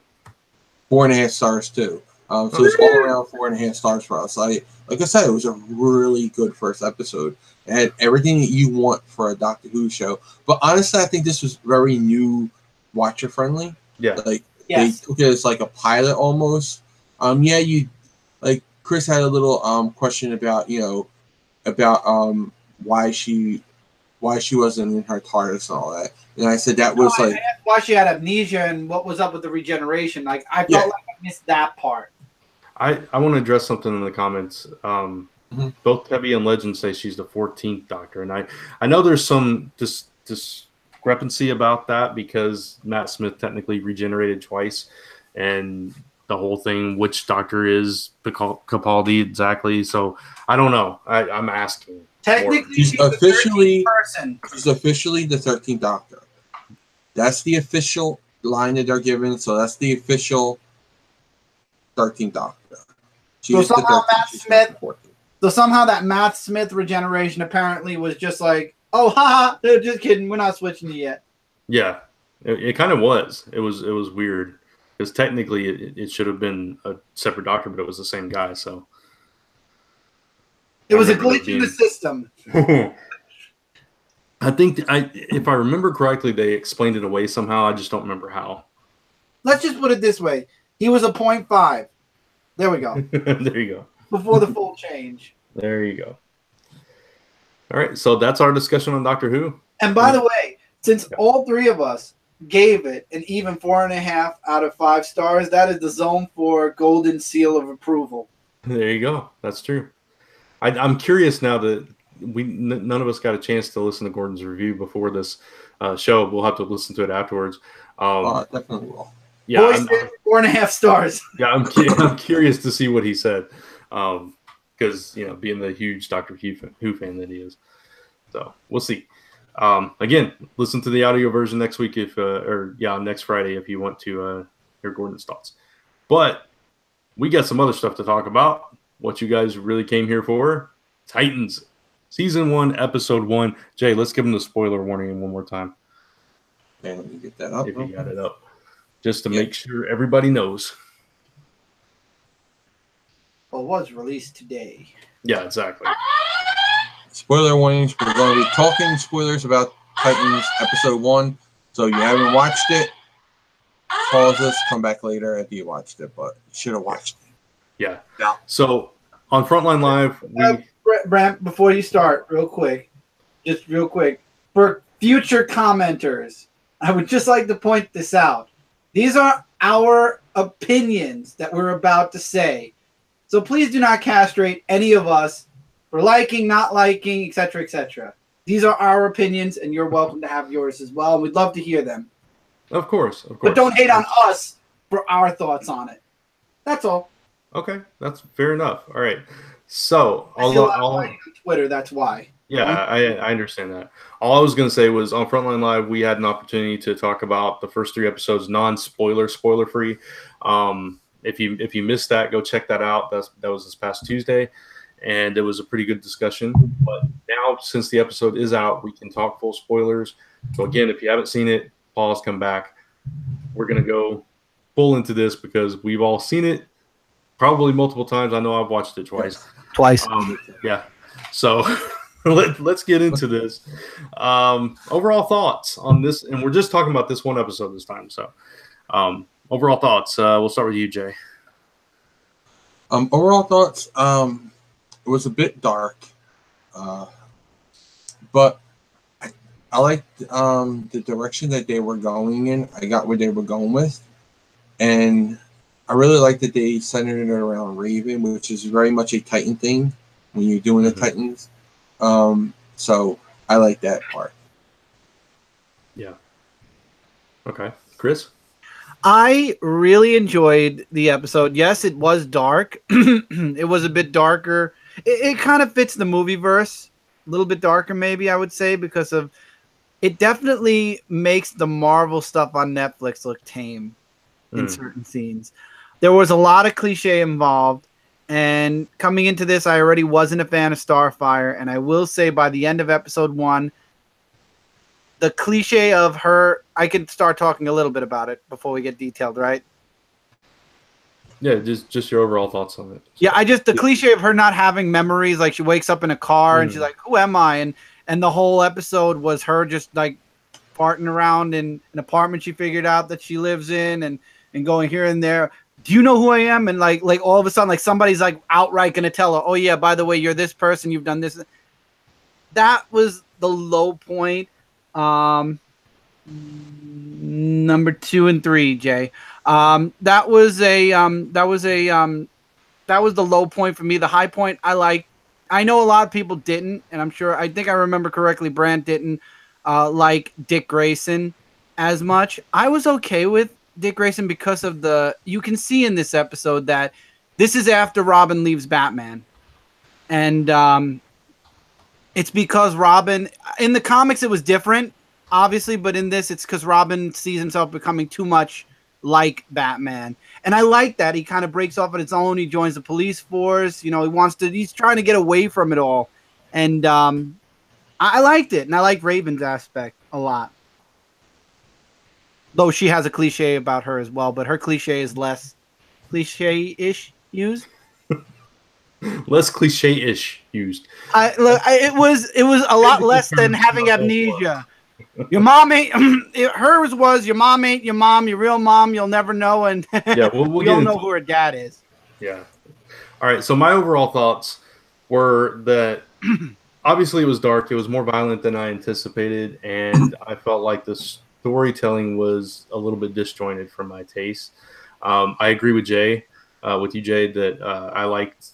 4.5 stars too. So it's all around 4.5 stars for us. Like I said, it was a really good first episode. It had everything that you want for a Doctor Who show. But honestly, I think this was very new, watcher friendly. Yeah. Like they took it as like a pilot almost. Yeah, you like Chris had a little question about why she wasn't in her TARDIS and all that. And I said that was like I asked why she had amnesia and what was up with the regeneration. Like I felt like I missed that part. I want to address something in the comments. Both Tebby and Legend say she's the 14th Doctor, and I know there's some discrepancy about that because Matt Smith technically regenerated twice, and the whole thing, which Doctor is Capaldi exactly. So I don't know. I'm asking. Technically, she's officially person. She's officially the 13th Doctor. That's the official line that they're given. So that's the official 13th Doctor. So somehow that Matt Smith regeneration apparently was just like, oh, haha, just kidding. We're not switching you yet. Yeah, it kind of was. It was weird because technically it should have been a separate Doctor, but it was the same guy. So it was a glitch in the system. I think if I remember correctly, they explained it away somehow. I just don't remember how. Let's just put it this way: he was a 0.5. There we go. There you go. Before the full change. There you go. All right, so that's our discussion on Doctor Who. And by the way, since all 3 of us gave it an even 4.5 out of 5 stars, that is the Zone 4 golden seal of approval. There you go. That's true. I'm curious now that none of us got a chance to listen to Gordon's review before this show. We'll have to listen to it afterwards. Definitely will. Yeah, Boy, 4.5 stars. Yeah, I'm curious to see what he said, because being the huge Doctor Who fan that he is, so we'll see. Again, listen to the audio version next week next Friday if you want to hear Gordon's thoughts. But we got some other stuff to talk about. What you guys really came here for? Titans, season 1, episode 1. Jay, let's give them the spoiler warning one more time. Okay, let me get that up. If you got it up. Just to make sure everybody knows. Well, it was released today. Yeah, exactly. Spoiler warnings. We're going to be talking spoilers about Titans episode 1. So you haven't watched it, pause this, come back later after you watched it, but you should have watched it. Yeah. So on Frontline Live, Brant, before you start, real quick, for future commenters, I would just like to point this out. These are our opinions that we're about to say. So please do not castrate any of us for liking, not liking, etc., etc. These are our opinions, and you're welcome to have yours as well. We'd love to hear them. Of course. But don't hate on us for our thoughts on it. That's all. Okay, that's fair enough. All right. So, on Twitter, that's why. Yeah, I understand that. All I was going to say was on Frontline Live, we had an opportunity to talk about the first 3 episodes, spoiler-free. If you missed that, go check that out. That was this past Tuesday, and it was a pretty good discussion. But now, since the episode is out, we can talk full spoilers. So again, if you haven't seen it, pause, come back. We're going to go full into this because we've all seen it probably multiple times. I know I've watched it twice. Yeah. So let's get into this. Overall thoughts on this, and we're just talking about this one episode this time. So overall thoughts. We'll start with you, Jay. Overall thoughts. It was a bit dark, but I liked the direction that they were going in. I got where they were going with, and I really like that they centered it around Raven, which is very much a Titan thing when you're doing the Titans. So I like that part. Yeah. Okay, Chris. I really enjoyed the episode. Yes, it was dark. It was a bit darker. It kind of fits the movie verse. A little bit darker, maybe I would say, because of it definitely makes the Marvel stuff on Netflix look tame in certain scenes. There was a lot of cliche involved. And coming into this, I already wasn't a fan of Starfire. And I will say by the end of episode 1, the cliche of her, I can start talking a little bit about it before we get detailed, right? Yeah, just your overall thoughts on it. Yeah, the cliche of her not having memories, like she wakes up in a car and she's like, who am I? And the whole episode was her just like farting around in an apartment she figured out that she lives in and going here and there. Do you know who I am? And like all of a sudden, like somebody's like outright going to tell her, oh yeah, by the way, you're this person, you've done this. That was the low point. Number 2 and 3, Jay. That was the low point for me. The high point I know a lot of people didn't, and I think I remember correctly, Brant didn't like Dick Grayson as much. I was okay with Dick Grayson because of you can see in this episode that this is after Robin leaves Batman. And it's because Robin, in the comics, it was different, obviously, but in this, it's because Robin sees himself becoming too much like Batman. And I like that. He kind of breaks off on his own. He joins the police force. You know, he's trying to get away from it all. And I liked it. And I like Raven's aspect a lot. Though she has a cliche about her as well, but her cliche is less cliche-ish used. Less cliche-ish used. It was a lot less than having amnesia. Your mom ain't. Hers was your mom ain't your mom. Your real mom, you'll never know. And yeah, we don't know who her dad is. Yeah. All right. So my overall thoughts were that obviously it was dark. It was more violent than I anticipated, and I felt like the storytelling was a little bit disjointed for my taste. I agree with you, Jay, that I liked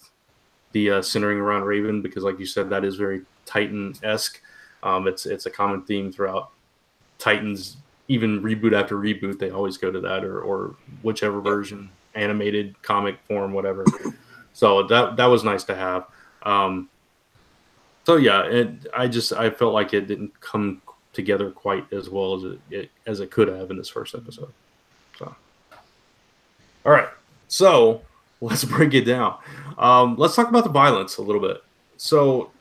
the centering around Raven because, like you said, that is very Titan-esque. It's a common theme throughout Titans, even reboot after reboot. They always go to that or whichever version, animated, comic form, whatever. So that was nice to have. So yeah, I felt like it didn't come together quite as well as it could have in this first episode. So, all right, so let's break it down. Let's talk about the violence a little bit. So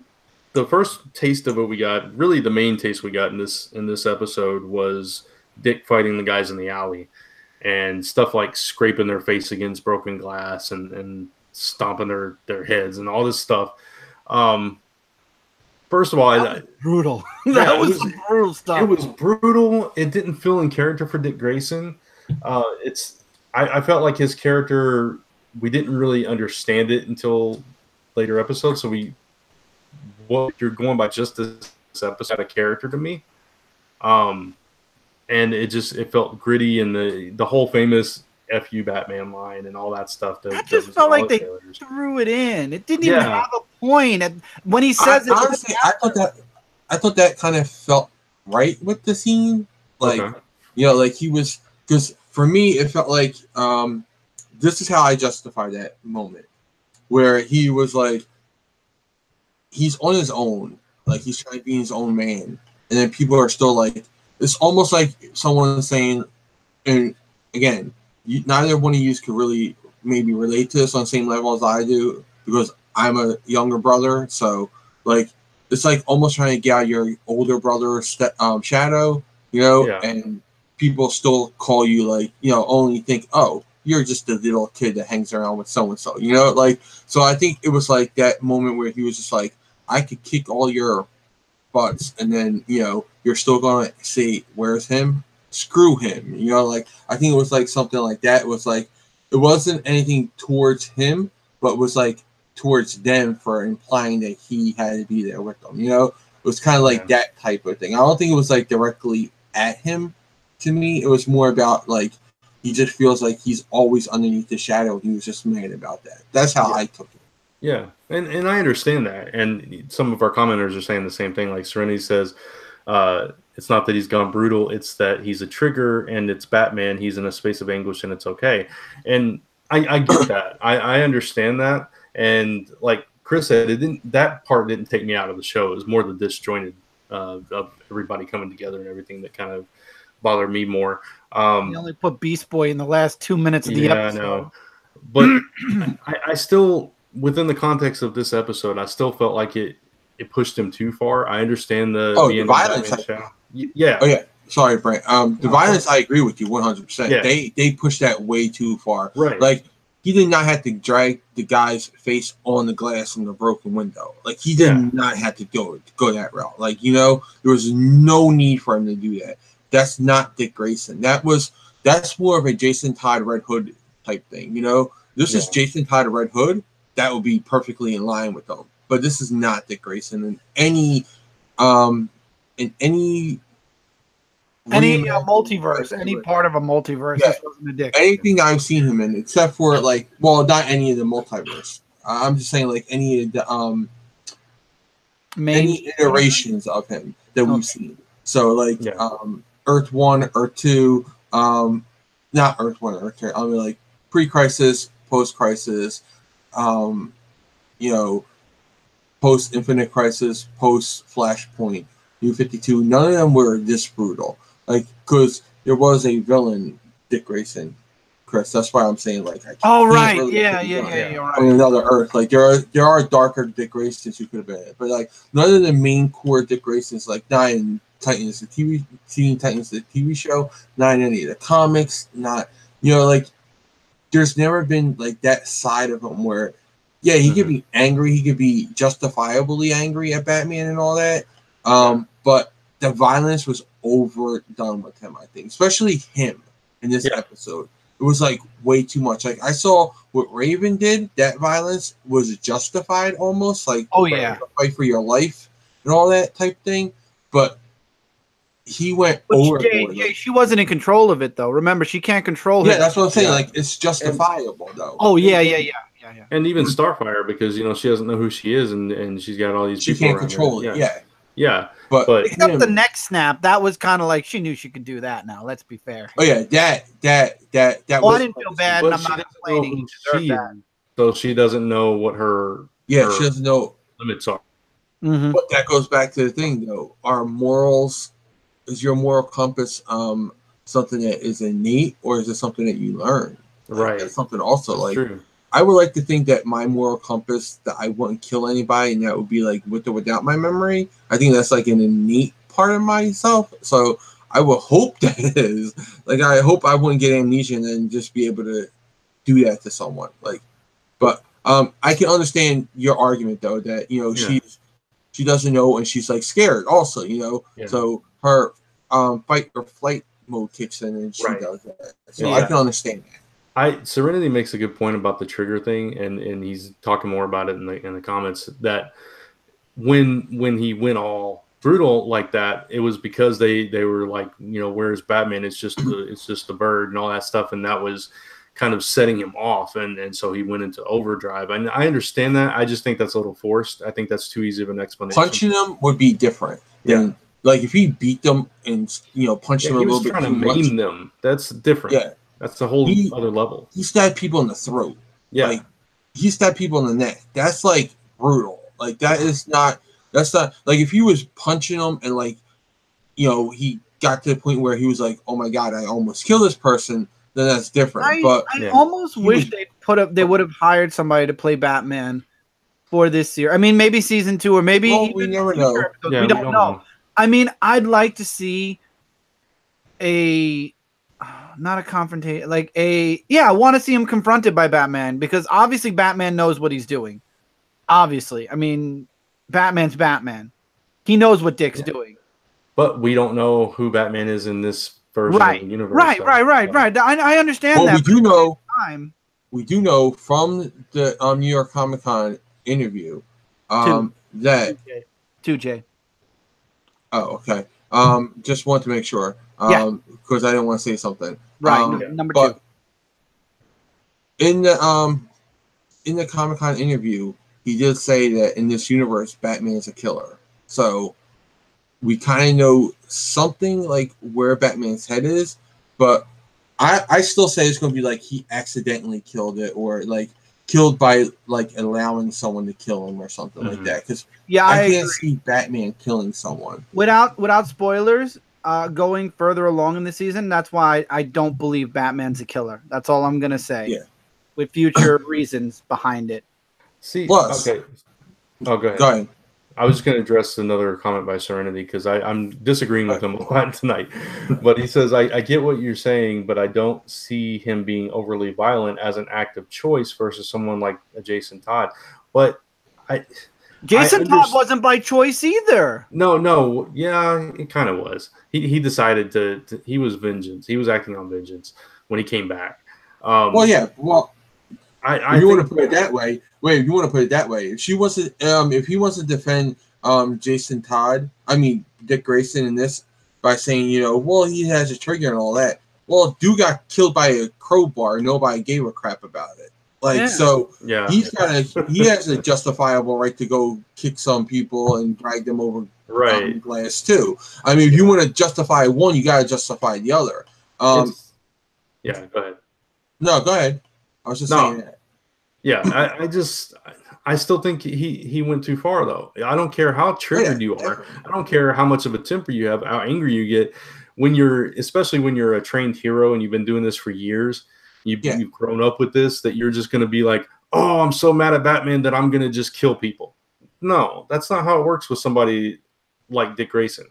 the first taste of it we got, really the main taste we got in this episode was Dick fighting the guys in the alley and stuff like scraping their face against broken glass and stomping their heads and all this stuff. First of all, that was brutal. That was brutal stuff. It was brutal. It didn't feel in character for Dick Grayson. I felt like his character, we didn't really understand it until later episodes. So what you're going by just this episode of character to me. And it felt gritty, and the whole famous F you Batman line and all that stuff. That just felt like they threw it in. It didn't even have a point. When he says honestly, I thought that kind of felt right with the scene. Like, like he was, because for me, it felt like, this is how I justify that moment where he was like, he's on his own, like he's trying to be his own man, and then people are still like, it's almost like someone saying, and again, neither one of you could really maybe relate to this on the same level as I do because I'm a younger brother, so like it's like almost trying to get out your older brother's shadow, and people still call you like, only think, oh, you're just the little kid that hangs around with so-and-so, like, so I think it was like that moment where he was just like, I could kick all your butts, and then, you're still going to say, where's him? Screw him. Like, I think it was like something like that. It was like, it wasn't anything towards him, but it was like towards them for implying that he had to be there with them, was kind of like that type of thing. I don't think it was like directly at him. To me, it was more about like he just feels like he's always underneath the shadow. He was just mad about that. That's how I took it. Yeah, and I understand that. And some of our commenters are saying the same thing. Like Serenity says, it's not that he's gone brutal, it's that he's a trigger and it's Batman. He's in a space of anguish and it's okay. And I get that. I understand that. And like Chris said, that part didn't take me out of the show. It was more the disjointed of everybody coming together and everything that kind of bothered me more. You only put Beast Boy in the last 2 minutes of the episode. I know. But I still, within the context of this episode, I still felt like it pushed him too far. I understand the violence. Yeah. Oh yeah. Sorry, Frank. The violence, I agree with you 100%. Yeah. They pushed that way too far. Right. Like he did not have to drag the guy's face on the glass from the broken window. Like he did not have to go that route. Like, you know, there was no need for him to do that. That's not Dick Grayson. That's more of a Jason Todd Red Hood type thing. You know, this is Jason Todd Red Hood. That would be perfectly in line with them. But this is not Dick Grayson in any multiverse, any part of a multiverse. This wasn't a Dick. Anything I've seen him in, except for like, well, not any of the multiverse. I'm just saying like any of the any iterations of him that we've seen. So like Earth 1, Earth 2, not Earth 1, Earth 2. I mean like pre-crisis, post-crisis, you know, post-Infinite Crisis, post-Flashpoint, New 52. None of them were this brutal. Like, because there was a villain, Dick Grayson, Chris. That's why I'm saying like. You're right. On another Earth, like there are darker Dick Graysons who could have been, but like none of the main core Dick Graysons, like not in Titans, the Teen Titans, the TV show, not in any of the comics, not, you know, like there's never been like that side of him where, yeah, he could be angry, he could be justifiably angry at Batman and all that, but the violence was overdone with him, I think, especially him in this episode. It was like way too much. Like I saw what Raven did, that violence was justified almost, like fight for your life and all that type thing, but he went overboard. She wasn't in control of it though. Remember, she can't control him. Yeah, that's what I'm saying. Like it's justifiable though. Oh yeah. And even Starfire, because you know she doesn't know who she is, and she's got all these. She people can't control it. Yeah. But except the neck snap, that was kind of like she knew she could do that. Now, let's be fair. Oh yeah, that. Well, I didn't feel bad, and I'm not complaining. So she doesn't know what her she doesn't know limits are. Mm-hmm. But that goes back to the thing though. Our morals, is your moral compass something that is innate, or is it something that you learn? Right. That's something also That's like. True. I would like to think that my moral compass, that I wouldn't kill anybody, and that would be like with or without my memory. I think that's like an innate part of myself. So I would hope that it is. Like I hope I wouldn't get amnesia and then just be able to do that to someone. Like, but I can understand your argument though that you know she doesn't know and she's like scared also. You know, so her fight or flight mode kicks in and she does that. So I can understand that. Serenity makes a good point about the trigger thing, and he's talking more about it in the comments, that when he went all brutal like that, it was because they were like, you know, where's Batman? It's just the bird and all that stuff, and that was kind of setting him off, and so he went into overdrive. And I understand that. I just think that's a little forced. I think that's too easy of an explanation. Punching them would be different. Like if he beat them and punch them a little bit too much. He was trying to maim them. That's different. Yeah. That's a whole other level. He stabbed people in the throat. Yeah. Like, he stabbed people in the neck. That's, like, brutal. Like, that's not, like, if he was punching them and, like, you know, he got to the point where he was like, oh, my God, I almost killed this person, then that's different. I almost wish they would have hired somebody to play Batman for this year. I mean, maybe season 2 or maybe we never know. Yeah, we don't know. I mean, I'd like to see not a confrontation, like I want to see him confronted by Batman, because obviously Batman knows what he's doing. Obviously. I mean, Batman's Batman. He knows what Dick's doing. But we don't know who Batman is in this version of the universe. Right. I understand that. We do know from the New York Comic Con interview that 2J. Oh, okay. Just want to make sure. Yeah. Because I didn't want to say something. Right. Number two. But in the Comic-Con interview, he did say that in this universe, Batman is a killer. So we kind of know something like where Batman's head is, but I still say it's going to be like he accidentally killed it, or like killed by like allowing someone to kill him or something like that. Because I can't see Batman killing someone without spoilers. Going further along in the season, that's why I don't believe Batman's a killer. That's all I'm gonna say. Yeah. With future reasons behind it. See, Plus, okay. Oh, go ahead. Go ahead. I was just going to address another comment by Serenity because I'm disagreeing with him a lot tonight. But he says, I get what you're saying, but I don't see him being overly violent as an act of choice versus someone like Jason Todd. But Jason Todd wasn't by choice either. No. Yeah, it kind of was. He decided to he was vengeance. He was acting on vengeance when he came back. Well, yeah. Well, if you want to put it that way. Wait, if you want to put it that way, if he wants to defend Jason Todd, Dick Grayson in this by saying, well, he has a trigger and all that. Well, dude got killed by a crowbar. Nobody gave a crap about it. He has a justifiable right to go kick some people and drag them over glass too. If you want to justify one, you got to justify the other. Go ahead. No, go ahead. I was just saying that. Yeah, I still think he went too far though. I don't care how triggered you are. I don't care how much of a temper you have, how angry you get especially when you're a trained hero and you've been doing this for years. You've grown up with this, that you're just going to be like, oh, I'm so mad at Batman that I'm going to just kill people. No, that's not how it works with somebody like Dick Grayson.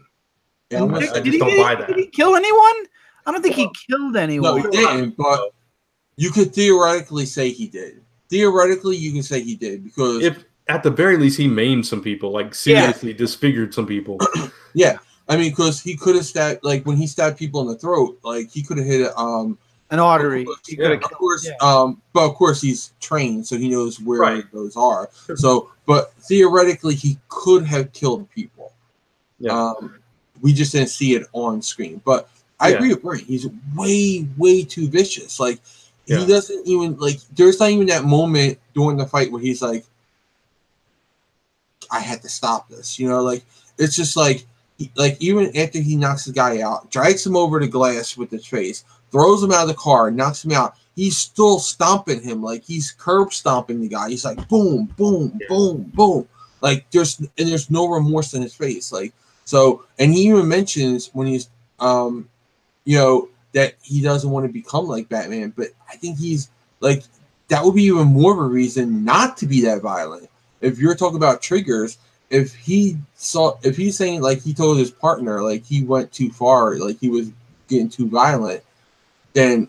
Yeah, I just don't buy that. Did he kill anyone? I don't think he killed anyone. No, he didn't, but you could theoretically say he did. Theoretically, you can say he did because if at the very least he maimed some people, like seriously disfigured some people. Yeah, because he could have stabbed, like when he stabbed people in the throat, like he could have hit an artery. Of course, but of course he's trained, so he knows where those are. So, but theoretically, he could have killed people. Yeah. We just didn't see it on screen. But I agree with Brent. He's way, way too vicious. Like. He doesn't even there's not even that moment during the fight where he's like, I had to stop this. It's just even after he knocks the guy out, drags him over the glass with his face, throws him out of the car, knocks him out, he's still stomping him like he's curb stomping the guy. He's like boom, boom, boom, boom. There's no remorse in his face. And he even mentions when he's that he doesn't want to become like Batman, but I think he's that would be even more of a reason not to be that violent. If you're talking about triggers, if he's saying he told his partner he went too far, he was getting too violent, then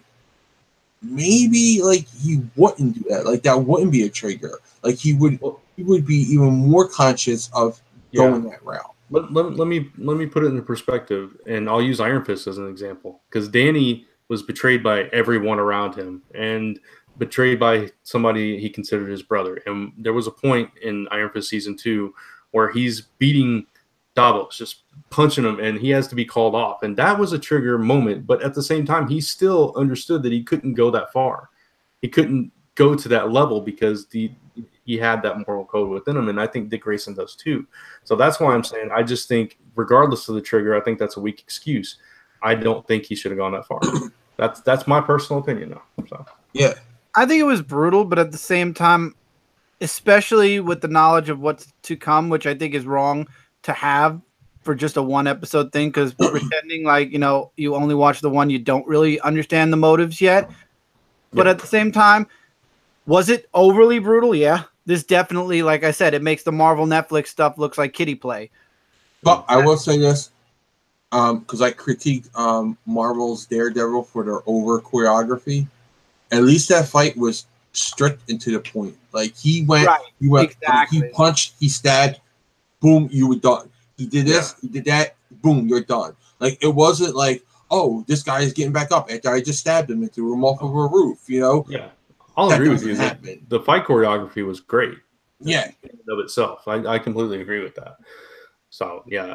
maybe he wouldn't do that. That wouldn't be a trigger. He would be even more conscious of going that route. Let me put it into perspective, and I'll use Iron Fist as an example, because Danny was betrayed by everyone around him and betrayed by somebody he considered his brother. And there was a point in Iron Fist Season 2 where he's beating Davos, just punching him, and he has to be called off. And that was a trigger moment, but at the same time, he still understood that he couldn't go that far. He couldn't go to that level because he had that moral code within him, and I think Dick Grayson does too. So that's why I'm saying I just think, regardless of the trigger, I think that's a weak excuse. I don't think he should have gone that far. That's my personal opinion, though. So. Yeah, I think it was brutal, but at the same time, especially with the knowledge of what's to come, which I think is wrong to have for just a one episode thing, because pretending you only watch the one, you don't really understand the motives yet. But at the same time, was it overly brutal? Yeah. This definitely, like I said, it makes the Marvel Netflix stuff looks like kiddie play. But I will say this, because I critiqued Marvel's Daredevil for their over choreography. At least that fight was strict and to the point. He went, exactly. He punched, he stabbed, boom, you were done. He did this, he did that, boom, you're done. It wasn't oh, this guy is getting back up after I just stabbed him and threw him off of a roof, Yeah. I'll agree with you. The fight choreography was great. Yeah. In and of itself. I completely agree with that. So yeah,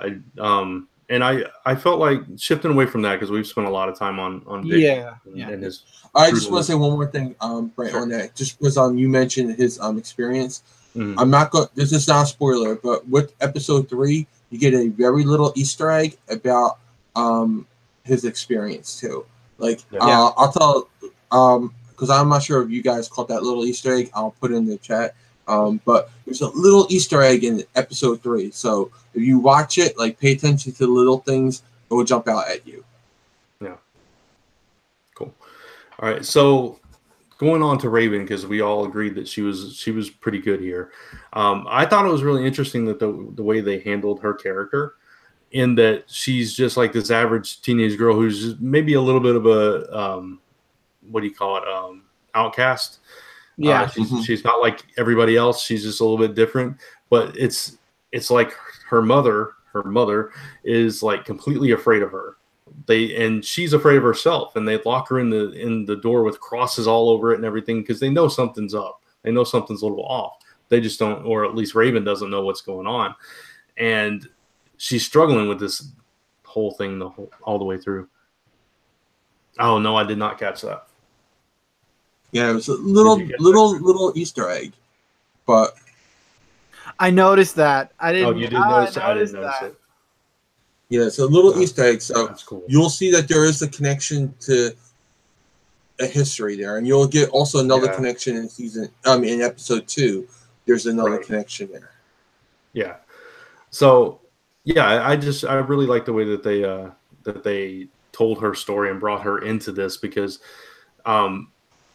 and I felt like shifting away from that because we've spent a lot of time on Vic and his. I just want to say one more thing, right Sure. on that. Just because you mentioned his experience. Mhm. I'm not going. This is not a spoiler, but with episode 3, you get a very little Easter egg about his experience too. Like I'll tell because I'm not sure if you guys caught that little Easter egg. I'll put it in the chat. But there's a little Easter egg in episode 3. So if you watch it, like pay attention to the little things, it will jump out at you. Yeah. Cool. All right. So going on to Raven, because we all agreed that she was pretty good here. I thought it was really interesting that the way they handled her character, in that she's just like this average teenage girl who's maybe a little bit of a what do you call it, outcast. Yeah. She's not like everybody else. She's just a little bit different. But it's like her mother is like completely afraid of her. And she's afraid of herself, and they lock her in the door with crosses all over it and everything because they know something's up. They know something's a little off. They just don't, or at least Raven doesn't know what's going on, and she's struggling with this whole thing all the way through. Oh no, I did not catch that. Yeah, it was a little Easter egg, but I noticed that. I didn't. Oh, you did notice? I didn't notice that. it. Yeah, it's a little Easter egg, so that's cool. You'll see that there is a connection to a history there, and you'll get also another connection in episode 2. There's another connection there. Yeah. So, yeah, I really like the way that they told her story and brought her into this because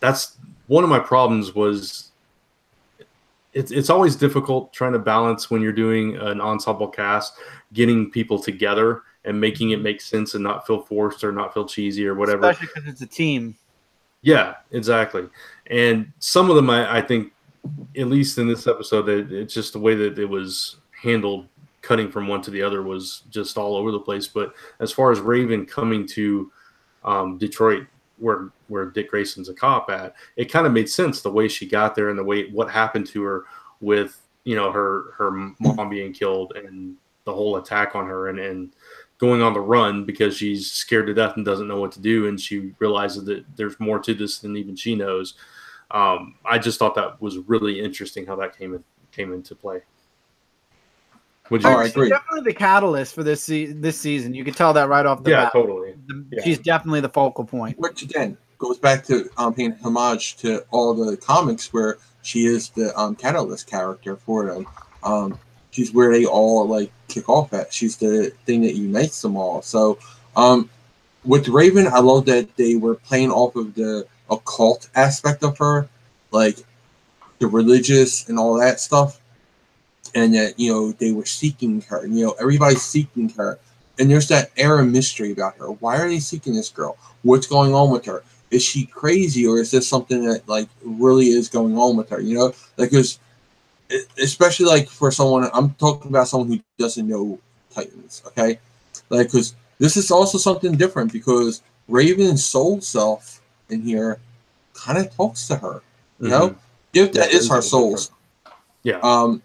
that's one of my problems was. It's always difficult trying to balance when you're doing an ensemble cast, getting people together and making it make sense and not feel forced or not feel cheesy or whatever. Especially because it's a team. Yeah, exactly. And some of them, I think, at least in this episode, it's just the way that it was handled, cutting from one to the other was just all over the place. But as far as Raven coming to Detroit, where Dick Grayson's a cop at, it kind of made sense the way she got there and the way what happened to her with her mom being killed and the whole attack on her and going on the run because she's scared to death and doesn't know what to do, and she realizes that there's more to this than even she knows. I just thought that was really interesting how that came into play. She's definitely the catalyst for this season. You can tell that right off the bat. Totally. She's definitely the focal point. Which again goes back to paying homage to all the comics where she is the catalyst character for them. She's where they all like kick off at. She's the thing that unites them all. So with Raven, I love that they were playing off of the occult aspect of her, like the religious and all that stuff. And that, they were seeking her. Everybody's seeking her. And there's that air of mystery about her. Why are they seeking this girl? What's going on with her? Is she crazy, or is this something that, like, really is going on with her? Because especially, like, for someone, I'm talking about someone who doesn't know Titans, okay? Like, because this is also something different because Raven's soul self in here kind of talks to her, you know? If that is her soul. Yeah.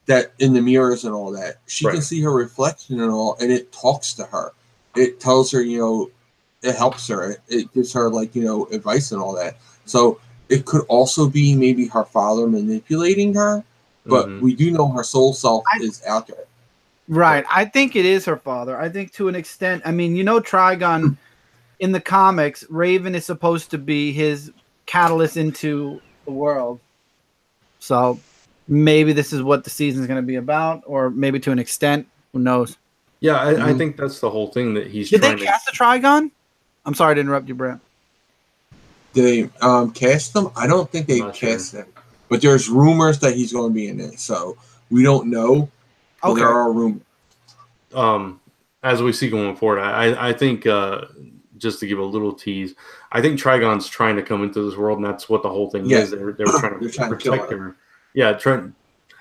That in the mirrors and all that, she can see her reflection and all, and it talks to her. It tells her, it helps her. It gives her, like, advice and all that. So it could also be maybe her father manipulating her, but we do know her soul self is out there. Right. I think it is her father. I think to an extent. I mean, Trigon in the comics, Raven is supposed to be his catalyst into the world. So maybe this is what the season is going to be about, or maybe to an extent, who knows? Yeah, I think that's the whole thing that he's. Did they cast a Trigon? I'm sorry to interrupt you, Brent. They cast them? I don't think they cast them, but there's rumors that he's going to be in it, so we don't know. Okay. There are rumors. As we see going forward, I think just to give a little tease, I think Trigon's trying to come into this world, and that's what the whole thing is. They're trying to protect her. Yeah,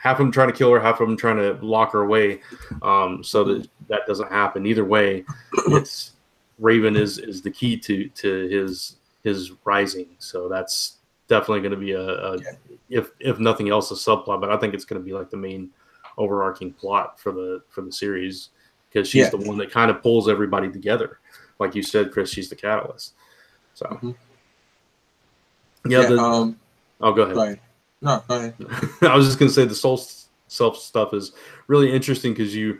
half of them trying to kill her, half of them trying to lock her away, so that doesn't happen. Either way, it's Raven is the key to his rising. So that's definitely going to be if nothing else, a subplot. But I think it's going to be like the main overarching plot for the series, because she's the one that kind of pulls everybody together. Like you said, Chris, she's the catalyst. So oh, go ahead. Go ahead. No, go ahead. I was just going to say the soul self stuff is really interesting because you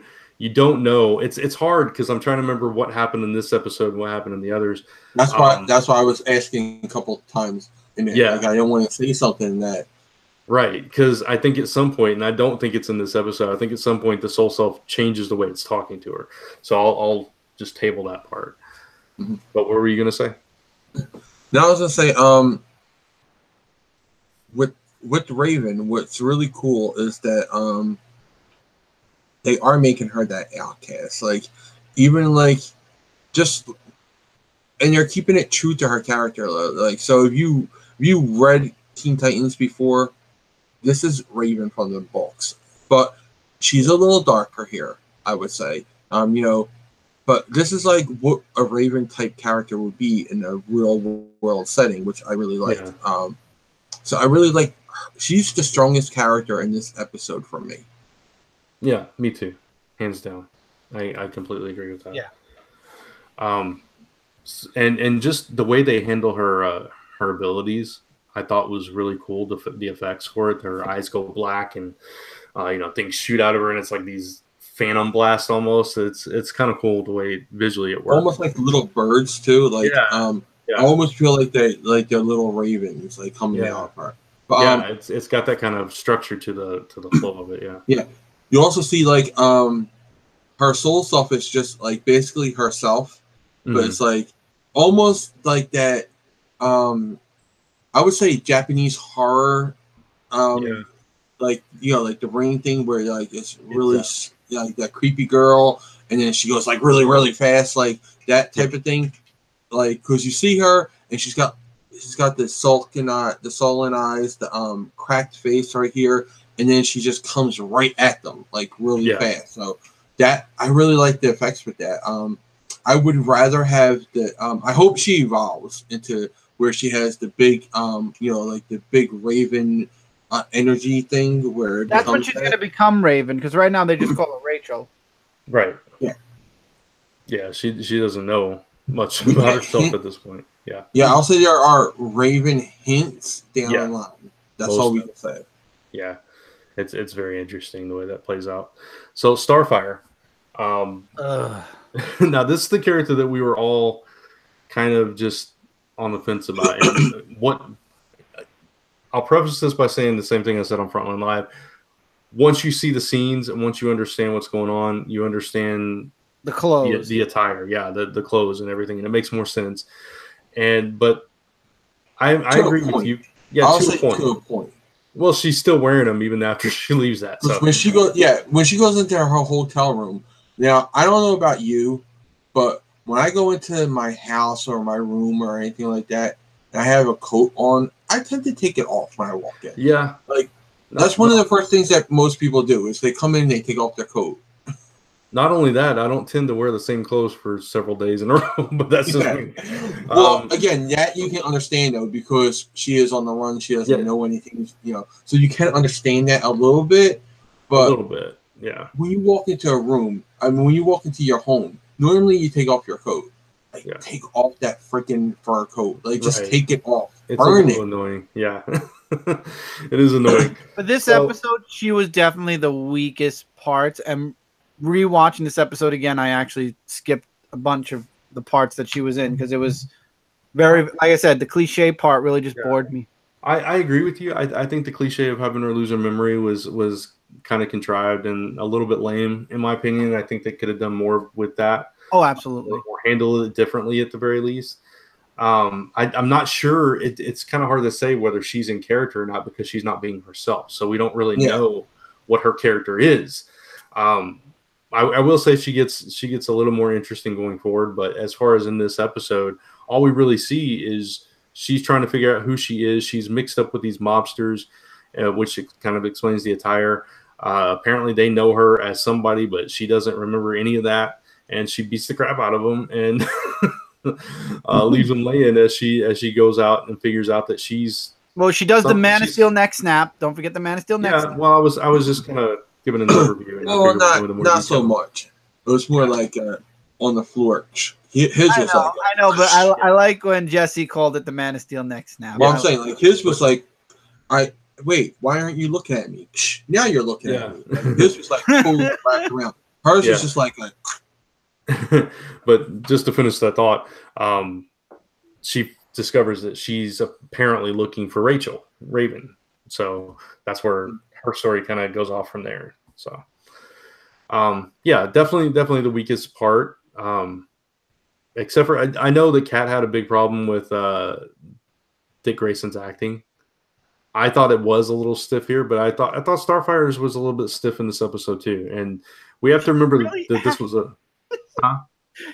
don't know. It's hard because I'm trying to remember what happened in this episode and what happened in the others. That's why I was asking a couple of times. Like, I don't want to say something that. Right, because I think at some point, and I don't think it's in this episode, I think at some point the soul self changes the way it's talking to her. So I'll just table that part. But what were you going to say? Now I was going to say, with Raven, what's really cool is that they are making her that outcast. Like, even like just, and they're keeping it true to her character. Like, so if you read Teen Titans before, this is Raven from the books, but she's a little darker here, I would say. But this is like what a Raven type character would be in a real world setting, which I really liked. Yeah. So I really like her. She's the strongest character in this episode for me. Yeah, me too, hands down. I completely agree with that. Yeah. And just the way they handle her abilities, I thought was really cool. The effects for it, her eyes go black, and things shoot out of her, and it's like these phantom blast almost. It's kind of cool the way visually it works. Almost like little birds too. Like I almost feel like they're little ravens like coming out of her. But, it's got that kind of structure to the flow of it. Yeah. Yeah. You also see like her soul self is just like basically herself, but it's like almost like that. I would say Japanese horror, like like the Ring thing, where like it's really like that creepy girl, and then she goes like really really fast, like that type of thing. Like, because you see her and she's got the sullen eyes, the cracked face right here, and then she just comes right at them like really fast. So that I really like the effects with that. I would rather have the. I hope she evolves into where she has the big, like the big Raven energy thing. Where that's when she's going to become Raven, because right now they just call her Rachel. Right. Yeah. Yeah. She doesn't know much about herself at this point. Yeah. Yeah. I'll say there are Raven hints down the line. That's all we can say. Yeah. It's very interesting the way that plays out. So Starfire. Now this is the character that we were all kind of just on the fence about. And what I'll preface this by saying the same thing I said on Frontline Live. Once you see the scenes and once you understand what's going on, you understand the clothes, the attire, the clothes and everything, and it makes more sense. But I agree with you. Yeah, I'll say to a point. Well, she's still wearing them even after she leaves that. So when she goes into her hotel room. Now, I don't know about you, but when I go into my house or my room or anything like that, and I have a coat on, I tend to take it off when I walk in. Yeah. Like, that's one of the first things that most people do is they come in and they take off their coat. Not only that, I don't tend to wear the same clothes for several days in a row, but that's just me. Well, again, that you can understand, though, because she is on the run. She doesn't know anything, So you can understand that a little bit. But a little bit, yeah. When you walk into a room, when you walk into your home, normally you take off your coat. Like, take off that freaking fur coat. Like, just take it off. It's a little annoying. Yeah. It is annoying. But this episode, she was definitely the weakest part. And rewatching this episode again, I actually skipped a bunch of the parts that she was in because it was very, like I said, the cliche part really just bored me. I agree with you. I think the cliche of having her lose her memory was kind of contrived and a little bit lame, in my opinion. I think they could have done more with that. Oh, absolutely. Or handle it differently at the very least. I'm not sure. It's kind of hard to say whether she's in character or not because she's not being herself. So we don't really know what her character is. I will say she gets a little more interesting going forward. But as far as in this episode, all we really see is she's trying to figure out who she is. She's mixed up with these mobsters, which kind of explains the attire. Apparently they know her as somebody, but she doesn't remember any of that. And she beats the crap out of them and leaves them laying as she goes out and figures out that she's. Well, she does the Man of Steel neck snap. Don't forget the Man of Steel neck snap. Well, I was just kind of giving an overview. And Well, not so much. It was more like on the floor. His was like I know, but I like when Jesse called it the Man of Steel neck snap. Well, I'm saying like his was like, wait, why aren't you looking at me? Now you're looking at me. Like, his was like totally wrapped around. Hers was just like But just to finish that thought, she discovers that she's apparently looking for Raven. So that's where her story kind of goes off from there. So, definitely the weakest part. Except for I know that Kat had a big problem with Dick Grayson's acting. I thought it was a little stiff here, but I thought Starfire's was a little bit stiff in this episode too. And we have to remember that this was a. Huh?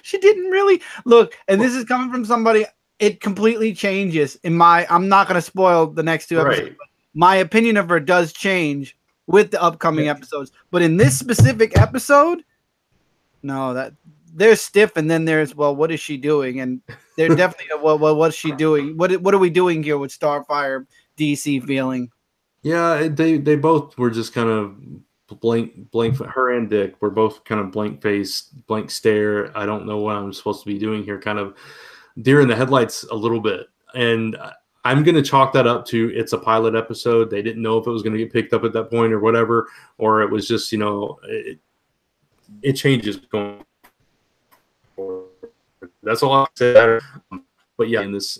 She didn't really look, and this is coming from somebody. It completely changes in my. I'm not going to spoil the next two episodes. Right. But my opinion of her does change with the upcoming episodes, but in this specific episode, no, that there's stiff, and then there's what is she doing? And they're definitely what's she doing? What are we doing here with Starfire DC feeling? Yeah, they both were just kind of blank. Her and Dick were both kind of blank face, blank stare. I don't know what I'm supposed to be doing here. Kind of deer in the headlights a little bit, and I'm going to chalk that up to it's a pilot episode. They didn't know if it was going to get picked up at that point or whatever, or it was just it changes going forward. That's all I say. But yeah, in this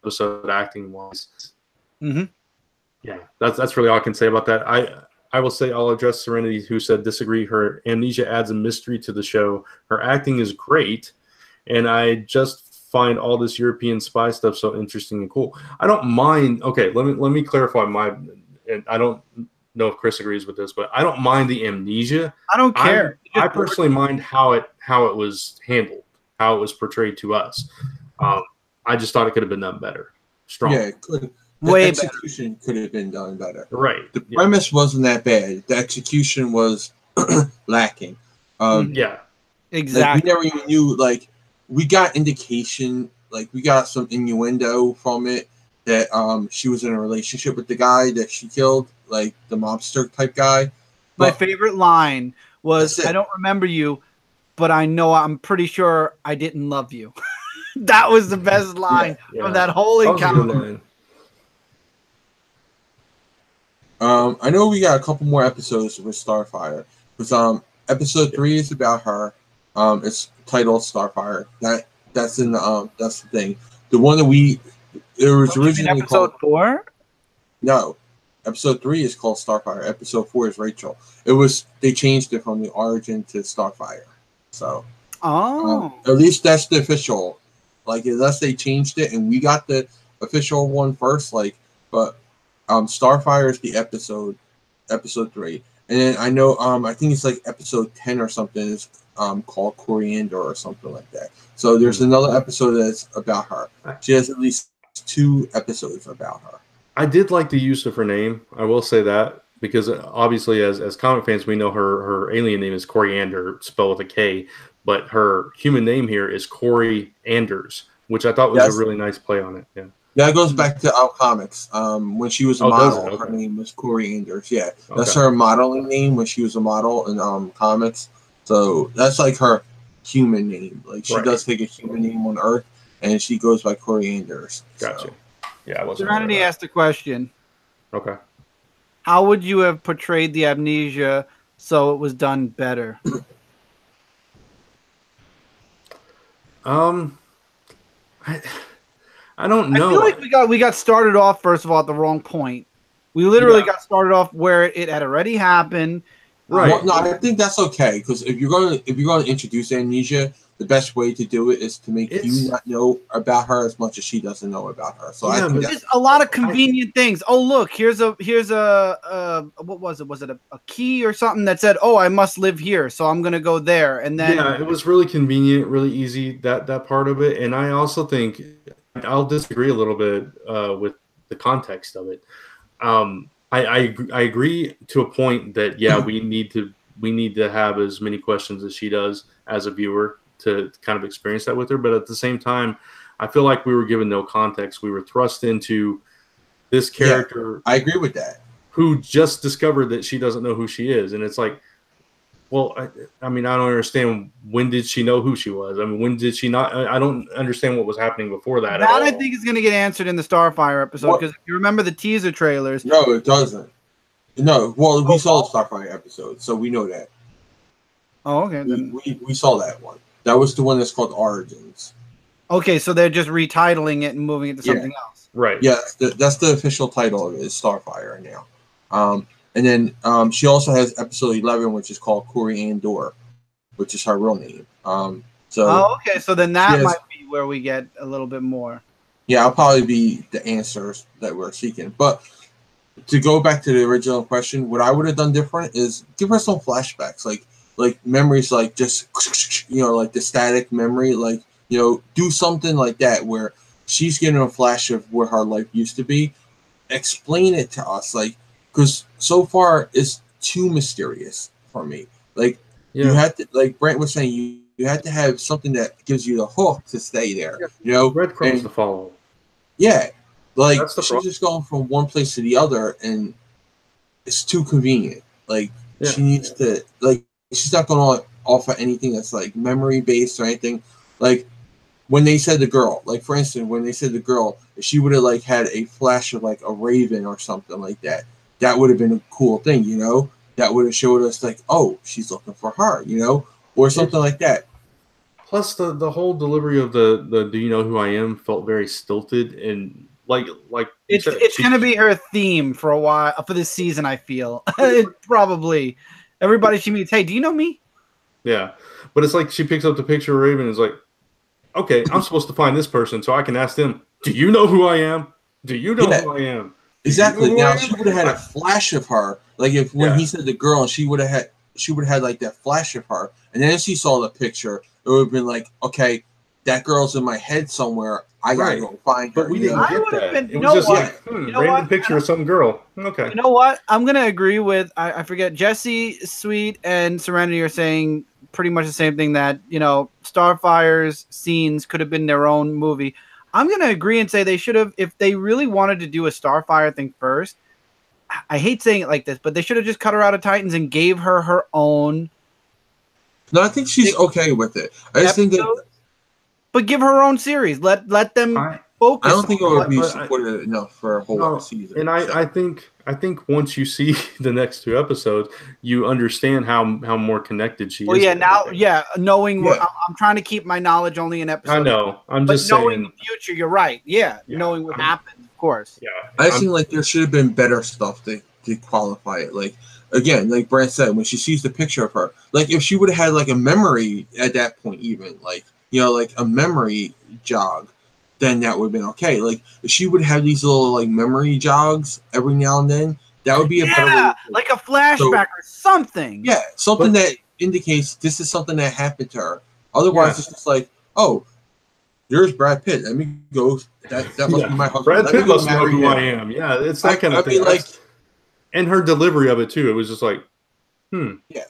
episode, acting wise, yeah, that's really all I can say about that. I will say I'll address Serenity, who said disagree. Her amnesia adds a mystery to the show. Her acting is great, and I just find all this European spy stuff so interesting and cool. I don't mind. Okay, let me clarify and I don't know if Chris agrees with this, but I don't mind the amnesia. I don't care. I personally mind how it was handled, how it was portrayed to us. I just thought it could have been done better. Strong. Yeah, it could. The Way execution better. could have been done better. Right. The premise wasn't that bad. The execution was lacking. Yeah. Exactly. Like, we never even knew. Like, we got indication. Like, we got some innuendo from it that she was in a relationship with the guy that she killed, like the mobster type guy. My favorite line was, "I don't remember you, but I'm pretty sure I didn't love you." That was the best line of that whole encounter. I know we got a couple more episodes with Starfire. Because episode 3 is about her. It's titled Starfire. That's in the that's the thing. The one that it was originally episode 4? No. Episode 3 is called Starfire. Episode 4 is Rachel. They changed it from the origin to Starfire. So at least that's the official. Like, unless they changed it and we got the official one first, but Starfire is the episode 3. And then I know I think it's like episode 10 or something is called Coriander or something like that. So there's another episode that's about her. She has at least 2 episodes about her. I did like the use of her name. I will say that, because obviously as comic fans we know her alien name is Coriander, spelled with a K, but her human name here is Corey Anders, which I thought was a really nice play on it. Yeah. Yeah, it goes back to our comics. When she was a model, her name was Corey Anders. Yeah, that's her modeling name when she was a model in comics. So that's like her human name. Like, she does take a human name on Earth, and she goes by Corey Anders. Gotcha. So. Yeah, I wasn't. Serenity asked a question. Okay. How would you have portrayed the amnesia so it was done better? I don't know. I feel like we got started off, first of all, at the wrong point. We literally got started off where it had already happened. Right. Well, no, I think that's okay, because if you're going to introduce amnesia, the best way to do it is to make you not know about her as much as she doesn't know about her. So I think there's a lot of convenient things. Oh, look, here's a what was it? Was it a key or something that said, "Oh, I must live here, so I'm gonna go there." And then it was really convenient, really easy, that part of it. And I also think I'll disagree a little bit with the context of it. I agree to a point that we need to have as many questions as she does as a viewer to kind of experience that with her. But at the same time, I feel like we were given no context. We were thrust into this character. Yeah, I agree with that. who just discovered that she doesn't know who she is, and it's like, well, I mean, I don't understand. When did she know who she was? I mean, when did she not? I don't understand what was happening before that. That I think is going to get answered in the Starfire episode, because if you remember the teaser trailers. No, it doesn't. No, well, we saw the Starfire episode, so we know that. Oh, okay. Then. We saw that one. That was the one that's called Origins. Okay, so they're just retitling it and moving it to something else. Right. Yeah, that's the official title of it, is Starfire now. And then she also has episode 11, which is called Corey Andor, which is her real name. Okay, so then that might be where we get a little bit more. Yeah, I'll probably be the answers that we're seeking. But to go back to the original question, what I would have done different is give her some flashbacks, like memories, like just, like the static memory, like, do something like that where she's getting a flash of where her life used to be. Explain it to us, because so far it's too mysterious for me. You had to, like Brent was saying, you had to have something that gives you the hook to stay there. Breadcrumbs to follow. Yeah, she's just going from one place to the other, and it's too convenient. She needs to, she's not going to offer anything that's memory based or anything. When they said the girl, for instance, when they said the girl, if she would have had a flash of a raven or something like that, that would have been a cool thing, That would have showed us oh, she's looking for her, or something like that. Plus, the whole delivery of the "Do you know who I am?" felt very stilted, and it's going to be her theme for a while for this season. I feel it probably everybody she meets. Hey, do you know me? Yeah, but it's like she picks up the picture of Raven and is like, okay, I'm supposed to find this person so I can ask them, do you know who I am? Do you know who I am? Exactly. Now she would have had a flash of her, when he said the girl, and she would have had that flash of her, and then she saw the picture, it would have been okay, that girl's in my head somewhere. I gotta go find her. But we didn't get that. It was just random what? picture of some girl. Okay. You know what? I'm gonna agree with I forget Jesse, Sweet, and Serenity are saying pretty much the same thing, that Starfire's scenes could have been their own movie. I'm going to agree and say they should have, if they really wanted to do a Starfire thing first, I hate saying it like this, but they should have just cut her out of Titans and gave her her own. No, I think she's okay with it. I just think that. But give her own series. Let them focus. I don't think it would be supported enough for a whole season. And I think once you see the next two episodes, you understand how more connected she is. Well, knowing what I'm trying to keep my knowledge only in episodes. I know. I'm just saying. Knowing the future, you're right. Yeah, knowing what happened, of course. Yeah, I think there should have been better stuff to qualify it. Again, like Brent said, when she sees the picture of her, if she would have had a memory at that point, even a memory jog, then that would have been okay. If she would have these little memory jogs every now and then, that would be a better way. Like a flashback or something. Yeah, something that indicates this is something that happened to her. Otherwise, it's just oh, there's Brad Pitt. Let me go. That must be my husband. Brad Pitt must know who I am. Yeah, it's that kind of thing. And her delivery of it too. It was just yeah.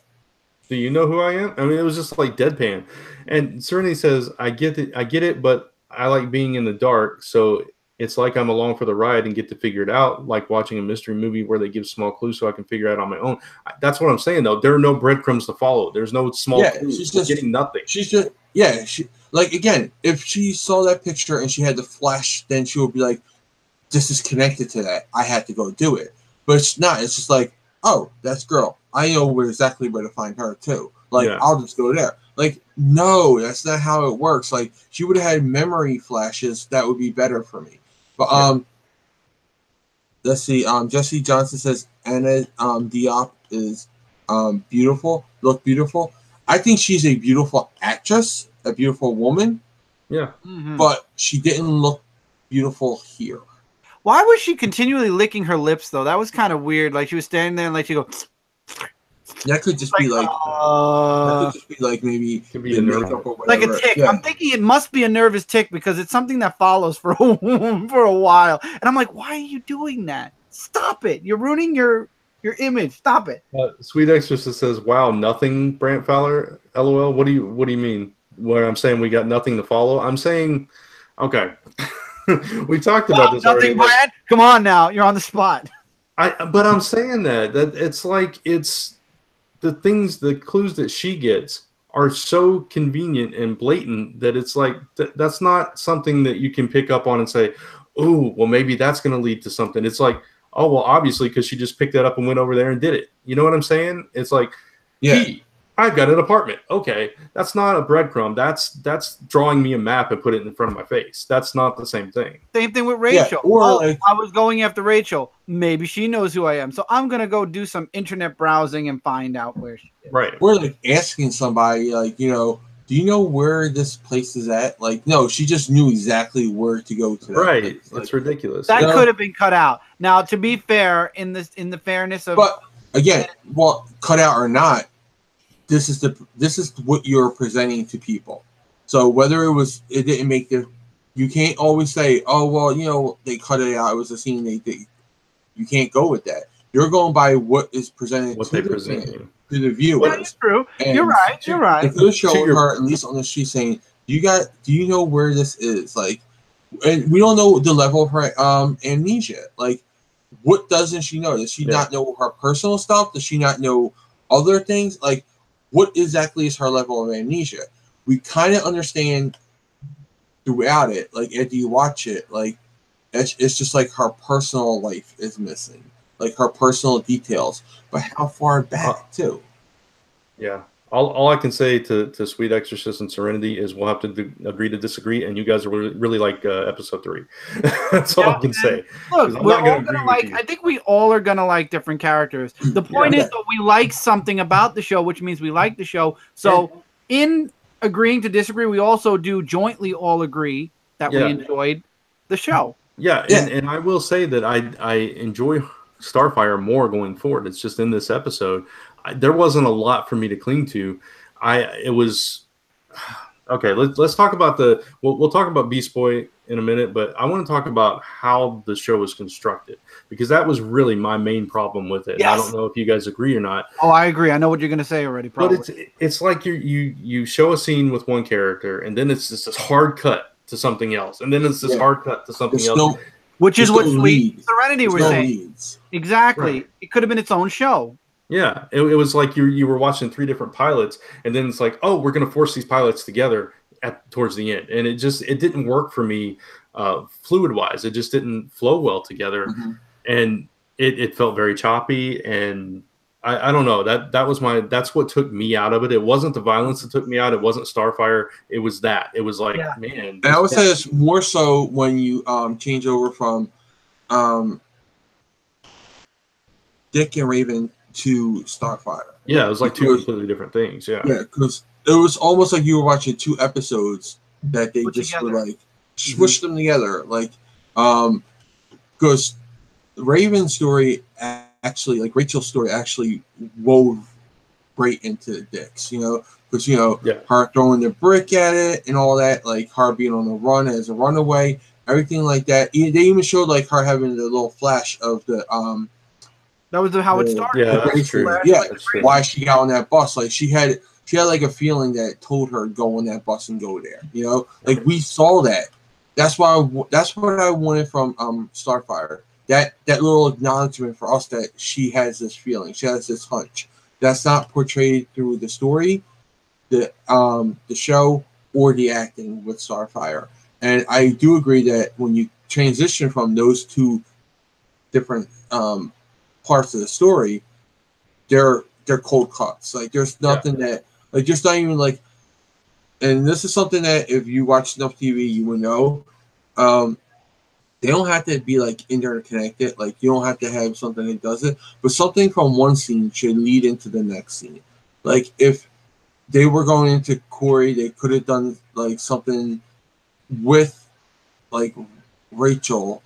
Do you know who I am? I mean, it was just deadpan. And Serenity says, I get it, but I like being in the dark, so it's like I'm along for the ride and get to figure it out, like watching a mystery movie where they give small clues so I can figure it out on my own. That's what I'm saying, though. There are no breadcrumbs to follow. There's no small clues. She's just getting nothing. She's just, again, if she saw that picture and she had the flash, then she would be this is connected to that. I had to go do it. But it's not. It's just oh, that's girl. I know exactly where to find her, too. I'll just go there. No, that's not how it works. She would have had memory flashes. That would be better for me. But let's see. Jesse Johnson says Anna Diop is beautiful. Look beautiful. I think she's a beautiful actress, a beautiful woman. Yeah. Mm-hmm. But she didn't look beautiful here. Why was she continually licking her lips, though? That was kind of weird. She was standing there and she go. That could just be that could just be maybe could be a nerve, like a tick. Yeah. I'm thinking it must be a nervous tick because it's something that follows for a while. And I'm like, why are you doing that? Stop it! You're ruining your image. Stop it. Sweet Exorcist says, "Wow, nothing." Brant Fowler, LOL. What do you mean? Where I'm saying we got nothing to follow? I'm saying, okay. We talked about this already. Nothing, Brant. Come on now, you're on the spot. But I'm saying that it's like it's the clues that she gets are so convenient and blatant that it's like that's not something that you can pick up on and say, oh, well, maybe that's going to lead to something. It's like, oh, well, obviously, because she just picked that up and went over there and did it. You know what I'm saying? It's like, Yeah. I've got an apartment. Okay, that's not a breadcrumb. That's drawing me a map and put it in front of my face. That's not the same thing. Same thing with Rachel. Yeah, or I was going after Rachel. Maybe she knows who I am, so I'm gonna go do some internet browsing and find out where she is. Right. Or like asking somebody, like, do you know where this place is at? Like, no, she just knew exactly where to go to. Right. Like, it's ridiculous. That could have been cut out. Now, to be fair, in the fairness of, but again, well, cut out or not, this is what you're presenting to people. So whether it didn't make you can't always say, oh well, they cut it out. It was a scene they did. You can't go with that. You're going by what is presented to the viewers. That's true. And you're right. You're right. If they're showing her at least on the street saying, do you know where this is? Like, and we don't know the level of her amnesia. Like, what doesn't she know? Does she not know her personal stuff? Does she not know other things? Like, what exactly is her level of amnesia? We kind of understand throughout it. Like, after you watch it, like, it's just like her personal life is missing, like her personal details. But how far back too? Yeah. All I can say to Sweet Exorcist and Serenity is we'll have to agree to disagree, and you guys are really like episode 3. That's all I can say. Look, we're all gonna like. I think we all are gonna like different characters. The point is that we like something about the show, which means we like the show. So, in agreeing to disagree, we also do jointly all agree that we enjoyed the show. Yeah, and I will say that I enjoy Starfire more going forward. It's just in this episode, there wasn't a lot for me to cling to. It was okay. Let's talk about we'll talk about Beast Boy in a minute, but I want to talk about how the show was constructed, because that was really my main problem with it. Yes. I don't know if you guys agree or not. Oh, I agree. I know what you're going to say already. Probably. But it's like you show a scene with one character, and then it's just this hard cut to something else, and then it's this hard cut to something else. Which is what Sweet Serenity was saying. Exactly. Right. It could have been its own show. Yeah. It was like you were watching 3 different pilots, and then it's like, oh, we're going to force these pilots together towards the end. And it didn't work for me fluid-wise. It just didn't flow well together. Mm-hmm. And it felt very choppy, and I don't know. That's what took me out of it. It wasn't the violence that took me out. It wasn't Starfire. It was that. It was like, man. And I would say it's more so when you change over from Dick and Raven to Starfire. Yeah, it was like 2 completely different things. Yeah. Yeah, because it was almost like you were watching 2 episodes that they just were like smushed them together. Like, because Raven's story actually, like Rachel's story, actually wove right into Dick's, because her throwing the brick at it and all that, like her being on the run as a runaway, everything like that. They even showed like her having the little flash of the that was how it started. Yeah, that's true. That's true. Why she got on that bus, like she had like a feeling that told her to go on that bus and go there. Like we saw that. That's what I wanted from Starfire. That little acknowledgement for us that she has this feeling, she has this hunch. That's not portrayed through the story, the show, or the acting with Starfire. And I do agree that when you transition from those 2 different parts of the story, they're cold cuts. Like there's nothing that, like, there's not even like, and this is something that if you watch enough TV, you will know. They don't have to be like interconnected. Like you don't have to have something that does it, but something from one scene should lead into the next scene. Like if they were going into Corey, they could have done like something with like Rachel,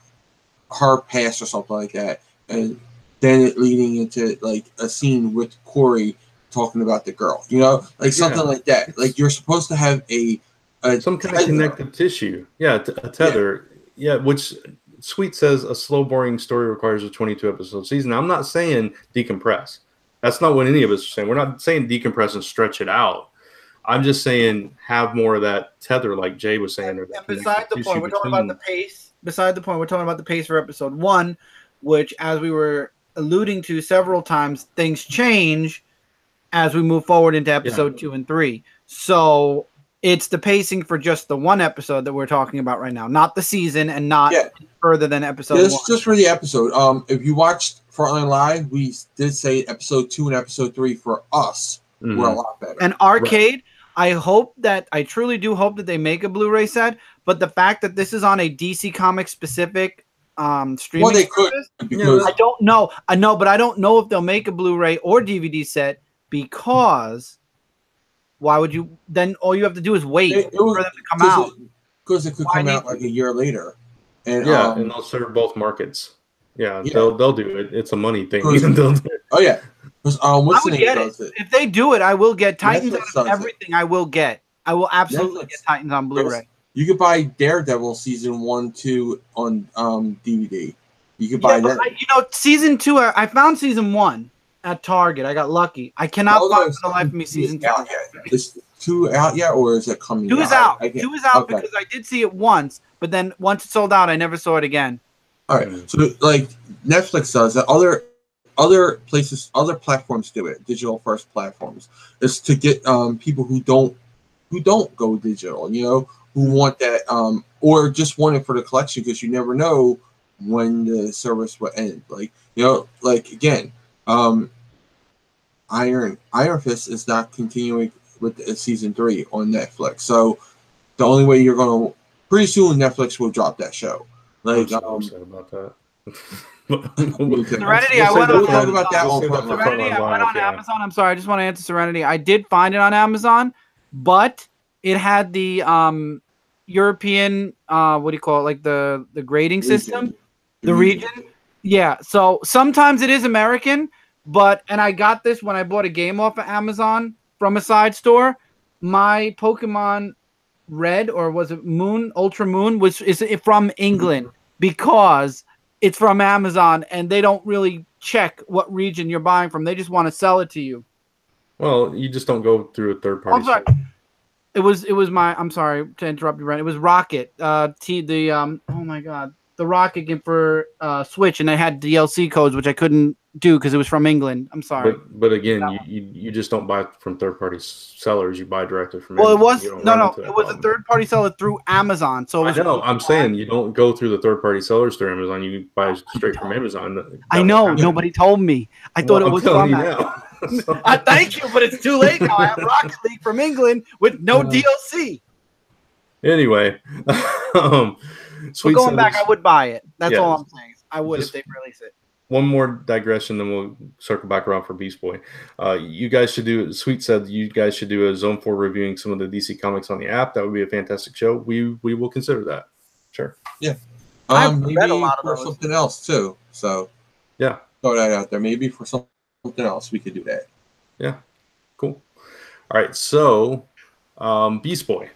her past or something like that, and then it leading into like a scene with Corey talking about the girl. Like something like that. Like you're supposed to have some kind of connective tissue. Yeah, a tether. Yeah, which Sweet says a slow, boring story requires a 22-episode season. Now, I'm not saying decompress. That's not what any of us are saying. We're not saying decompress and stretch it out. I'm just saying have more of that tether, like Jay was saying. And beside the point, we're talking about the pace. Beside the point, we're talking about the pace for episode 1, which, as we were alluding to several times, things change as we move forward into episode 2 and 3. So it's the pacing for just the one episode that we're talking about right now, not the season, and not further than episode 1. Just for the episode. If you watched Frontline Live, we did say episode 2 and episode 3 for us were a lot better. And Arcade, I truly do hope that they make a Blu-ray set, but the fact that this is on a DC Comics specific streaming service, I don't know. I know, but I don't know if they'll make a Blu-ray or DVD set, because why would you? Then all you have to do is wait for them to come out. Because it could come out like a year later. And and they'll serve both markets. They'll do it. It's a money thing. Oh yeah. I would get it. If they do it, I will get Titans out of everything. I will get. I will absolutely get Titans on Blu-ray. You could buy Daredevil season 1, 2 on DVD. You could buy that. Season 2. I found season 1 at Target. I got lucky. I cannot find for the life of me season 2. Is 2 out yet, or is it coming? 2 is out. 2 is out because I did see it once, but then once it sold out, I never saw it again. All right. So like Netflix does that. Other places, other platforms do it. Digital first platforms. It's to get people who don't go digital. Who want that, or just want it for the collection, because you never know when the service will end. Again, Iron Fist is not continuing with season 3 on Netflix. So the only way you're gonna, pretty soon Netflix will drop that show. I'm so upset about that. Serenity, I went on Amazon. I'm sorry, I just want to answer Serenity. I did find it on Amazon, but it had the European what do you call it, like the grading system, the region. Yeah, so sometimes it is American, and I got this when I bought a game off of Amazon from a side store. My Pokemon Red, or was it Moon, Ultra Moon, is from England, because it's from Amazon and they don't really check what region you're buying from. They just want to sell it to you. Well, you just don't go through a third party. I'm sorry. It was my. I'm sorry to interrupt you, Brent. It was Rocket. Oh my God, the Rocket game for Switch, and they had DLC codes which I couldn't do because it was from England. I'm sorry. But again, you just don't buy from third party sellers. You buy directly from. Well, Amazon. It was a third party seller through Amazon. So I'm saying you don't go through the third party sellers through Amazon. You buy straight from Amazon. I know. Nobody told me. I thought it was from that. I thank you, but it's too late now. I have Rocket League from England with no DLC. Anyway, going back, I would buy it. That's all I'm saying. I would if they release it. One more digression, then we'll circle back around for Beast Boy. You guys should do. Sweet said you guys should do a Zone 4 reviewing some of the DC comics on the app. That would be a fantastic show. We will consider that. Sure. Yeah. Maybe for something else too. So yeah, throw that out there. Maybe for something else we could do that. Yeah. Cool. All right. So Beast Boy.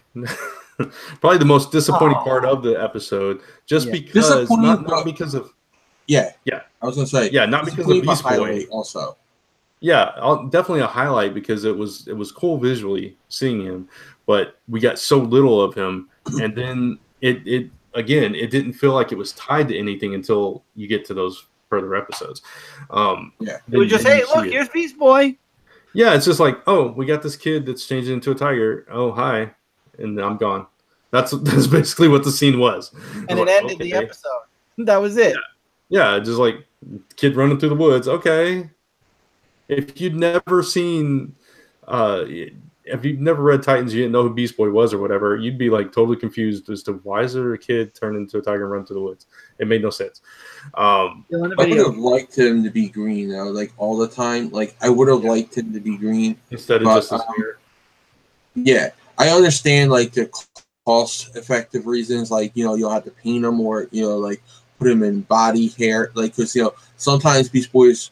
Probably the most disappointing part of the episode, just because not because of. Yeah. I was gonna say. Yeah, not because of Beast Boy. Also. Yeah, definitely a highlight because it was cool visually seeing him, but we got so little of him, and then it didn't feel like it was tied to anything until you get to those further episodes. It was just, hey, look, here's Beast Boy. Yeah, it's just like, oh, we got this kid that's changed into a tiger. Oh, hi, and I'm gone. That's basically what the scene was. And it ended the episode. That was it. Yeah, just like kid running through the woods. Okay. If you'd never seen, if you've never read Titans, you didn't know who Beast Boy was or whatever, you'd be like totally confused as to why is there a kid turn into a tiger and run through the woods? It made no sense. I would have liked him to be green though, like all the time. Like I would have liked him to be green instead of just a spear. Yeah, I understand like the cost-effective reasons, like you'll have to paint him or like put him in body hair, like because sometimes Beast Boys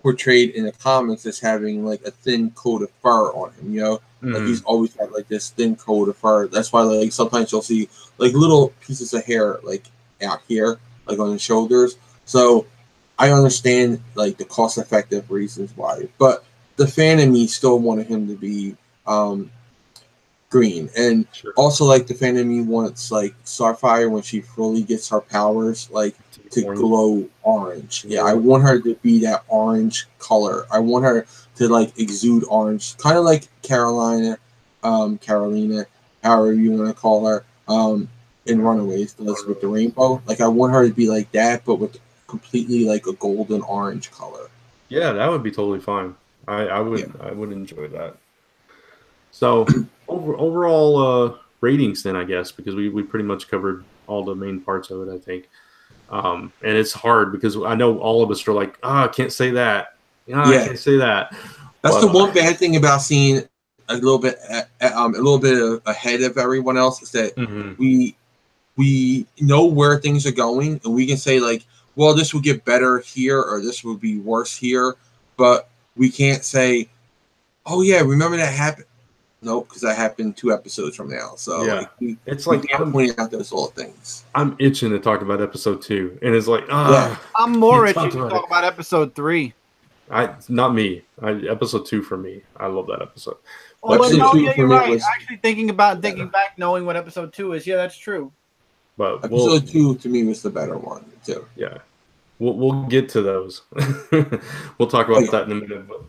portrayed in the comics as having like a thin coat of fur on him, like he's always had like this thin coat of fur. That's why like sometimes you'll see like little pieces of hair like out here, like on his shoulders. So I understand like the cost-effective reasons why, but the fan in me still wanted him to be green. And Sure. also, like, the fan of me wants, like, Starfire when she fully gets her powers, like, to glow orange. Yeah, I want her to be that orange color. I want her to, like, exude orange, kind of like Carolina, however you want to call her, in Runaways does with the rainbow. Like, I want her to be like that, but with completely, like, a golden orange color. Yeah, that would be totally fine. I would enjoy that. So overall ratings then, I guess, because we pretty much covered all the main parts of it, I think. And it's hard because I know all of us are like, I can't say that. I can't say that. That's the one bad thing about seeing a little bit ahead of everyone else is that we know where things are going, and we can say, like, well, this will get better here or this will be worse here, but we can't say, oh yeah, remember that happened. Nope, because that happened 2 episodes from now. So yeah, we I'm pointing out those little things. I'm itching to talk about episode 2, and it's like, I'm more itching to talk about episode 3. Not me. Episode 2 for me. I love that episode. Oh, but no, yeah, you're right. Actually, thinking back, knowing what episode 2 is, yeah, that's true. But episode 2 to me was the better one too. Yeah, we'll get to those. We'll talk about that in a minute. But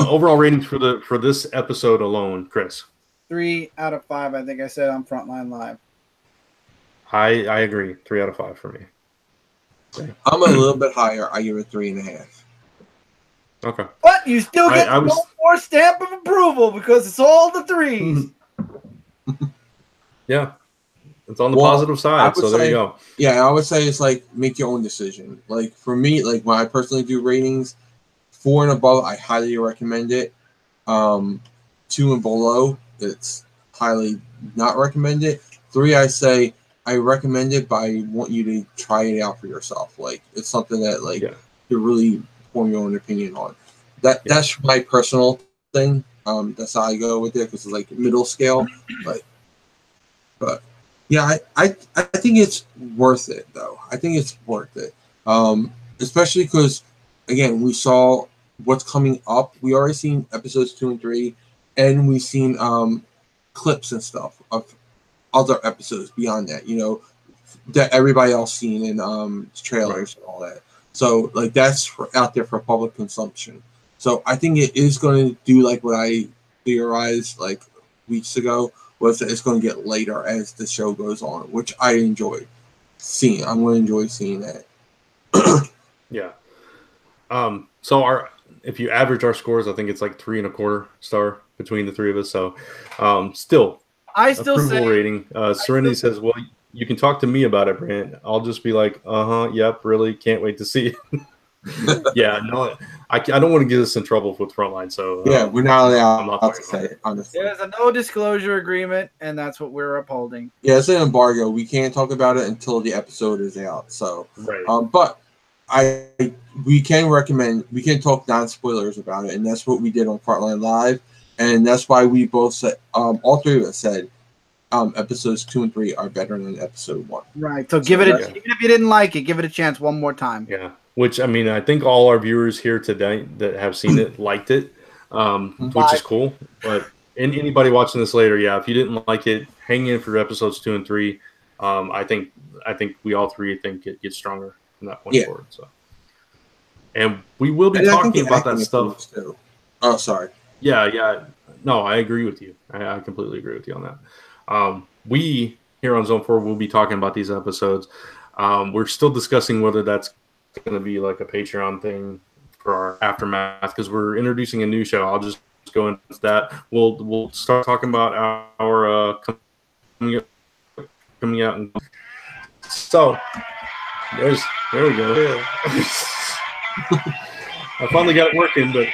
overall ratings for this episode alone, Chris. 3 out of 5. I think I said on Frontline Live. I agree. 3 out of 5 for me. Okay. I'm a little bit higher. I give it 3.5. Okay. But you still get one more stamp of approval because it's all the 3s. Yeah. It's on the positive side, so there you go. Yeah, I would say it's like make your own decision. Like for me, like when I personally do ratings, 4 and above, I highly recommend it. 2 and below, it's highly not recommended. 3, I say I recommend it, but I want you to try it out for yourself. Like it's something that you really form your own opinion on. That's my personal thing. That's how I go with it because it's like middle scale, but. Yeah, I think it's worth it, though. I think it's worth it. Especially because, again, we saw what's coming up. We already seen episodes 2 and 3, and we've seen clips and stuff of other episodes beyond that, that everybody else seen in trailers and all that. So, like, that's out there for public consumption. So, I think it is going to do, like, what I theorized, like, weeks ago, was that it's going to get later as the show goes on, which I enjoy seeing. I'm going to enjoy seeing that. Yeah. So if you average our scores, I think it's like 3.25 star between the 3 of us. So still approval say rating. Serenity says, well, you can talk to me about it, Brant. I'll just be like, yep, really can't wait to see it. Yeah, no, I don't want to get us in trouble with Frontline. So we're not allowed to say it, honestly. There's a no disclosure agreement, and that's what we're upholding. Yeah, it's an embargo. We can't talk about it until the episode is out. So, but we can talk non-spoilers about it, and that's what we did on Frontline Live, and that's why we both said, all 3 of us said, episodes 2 and 3 are better than episode 1. Right. So give it even if you didn't like it, give it a chance one more time. Yeah. Which, I mean, I think all our viewers here today that have seen it liked it, which is cool. But anybody watching this later, if you didn't like it, hang in for episodes 2 and 3. I think we all 3 think it gets stronger from that point forward. So, and we will be talking about that stuff too. Oh, sorry. Yeah. No, I agree with you. I completely agree with you on that. We here on Zone 4 will be talking about these episodes. We're still discussing whether that's going to be like a Patreon thing for our aftermath because we're introducing a new show. I'll just go into that. We'll start talking about our coming out, and so there we go. I finally got it working, but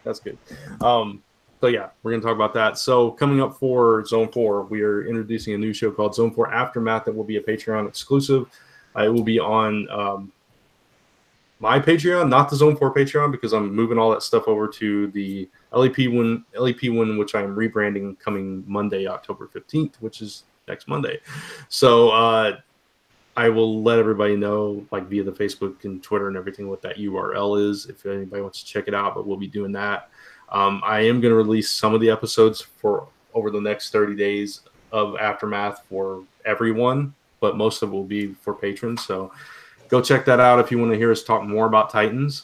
that's good. So yeah, we're going to talk about that. So coming up for Zone 4, we are introducing a new show called Zone 4 Aftermath that will be a Patreon exclusive. It will be on my Patreon, not the Zone 4 Patreon, because I'm moving all that stuff over to the LEP one, which I'm rebranding coming Monday, October 15th, which is next Monday. So I will let everybody know, like via the Facebook and Twitter and everything, what that URL is if anybody wants to check it out. But we'll be doing that. I am going to release some of the episodes for over the next 30 days of Aftermath for everyone, but most of it will be for patrons. So go check that out if you want to hear us talk more about Titans.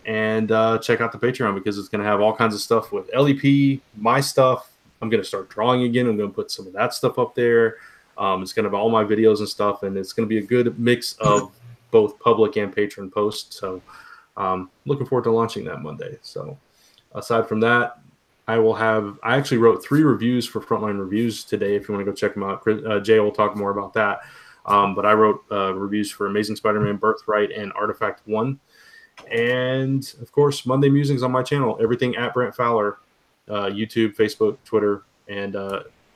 And check out the Patreon because it's going to have all kinds of stuff with LEP, my stuff. I'm going to start drawing again. I'm going to put some of that stuff up there. It's going to have all my videos and stuff, and it's going to be a good mix of both public and patron posts. So looking forward to launching that Monday. So aside from that, I actually wrote 3 reviews for Frontline Reviews today. If you want to go check them out, Jay will talk more about that. But I wrote reviews for Amazing Spider-Man, Birthright, and Artifact 1. And of course, Monday Musings on my channel, everything at Brent Fowler, YouTube, Facebook, Twitter, and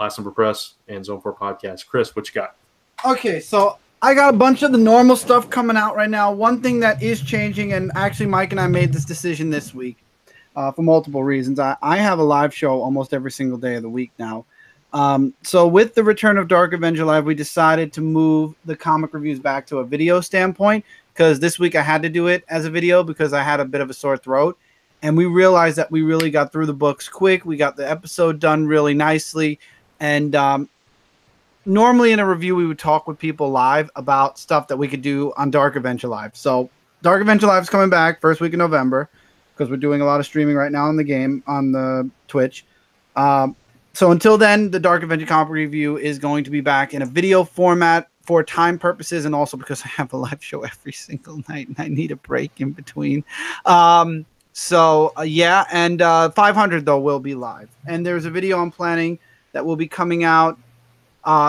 Last Number Press and Zone 4 Podcast. Chris, what you got? Okay, so I got a bunch of the normal stuff coming out right now. One thing that is changing, and actually Mike and I made this decision this week for multiple reasons. I have a live show almost every single day of the week now. So with the return of Dark Avenger Live, we decided to move the comic reviews back to a video standpoint, because this week I had to do it as a video because I had a bit of a sore throat. And we realized that we really got through the books quick. We got the episode done really nicely. And normally in a review, we would talk with people live about stuff that we could do on Dark Avenger Live. So Dark Avenger Live is coming back first week of November because we're doing a lot of streaming right now in the game on the Twitch. So until then, the Dark Avenger comic review is going to be back in a video format for time purposes, and also because I have a live show every single night and I need a break in between. Yeah, and 500 though will be live. And there's a video I'm planning that will be coming out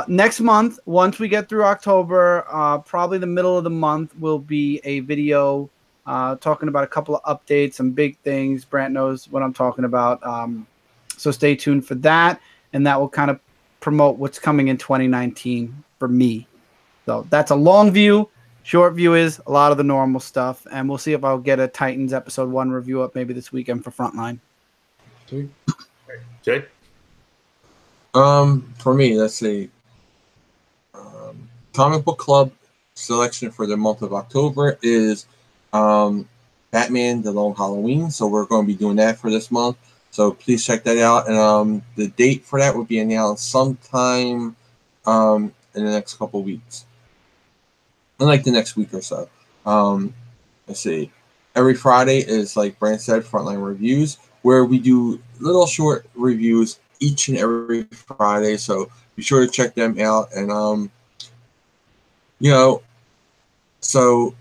next month. Once we get through October, probably the middle of the month will be a video talking about a couple of updates, some big things. Brant knows what I'm talking about. So stay tuned for that, and that will kind of promote what's coming in 2019 for me. So that's a long view. Short view is a lot of the normal stuff, and we'll see if I'll get a Titans episode 1 review up maybe this weekend for Frontline. Jay? For me, let's see. Comic Book Club selection for the month of October is Batman: The Long Halloween. So we're going to be doing that for this month. So please check that out. And the date for that will be announced sometime in the next couple weeks. In like the next week or so. Let's see. Every Friday is, like Brant said, Frontline Reviews, where we do little short reviews each and every Friday. So be sure to check them out. And so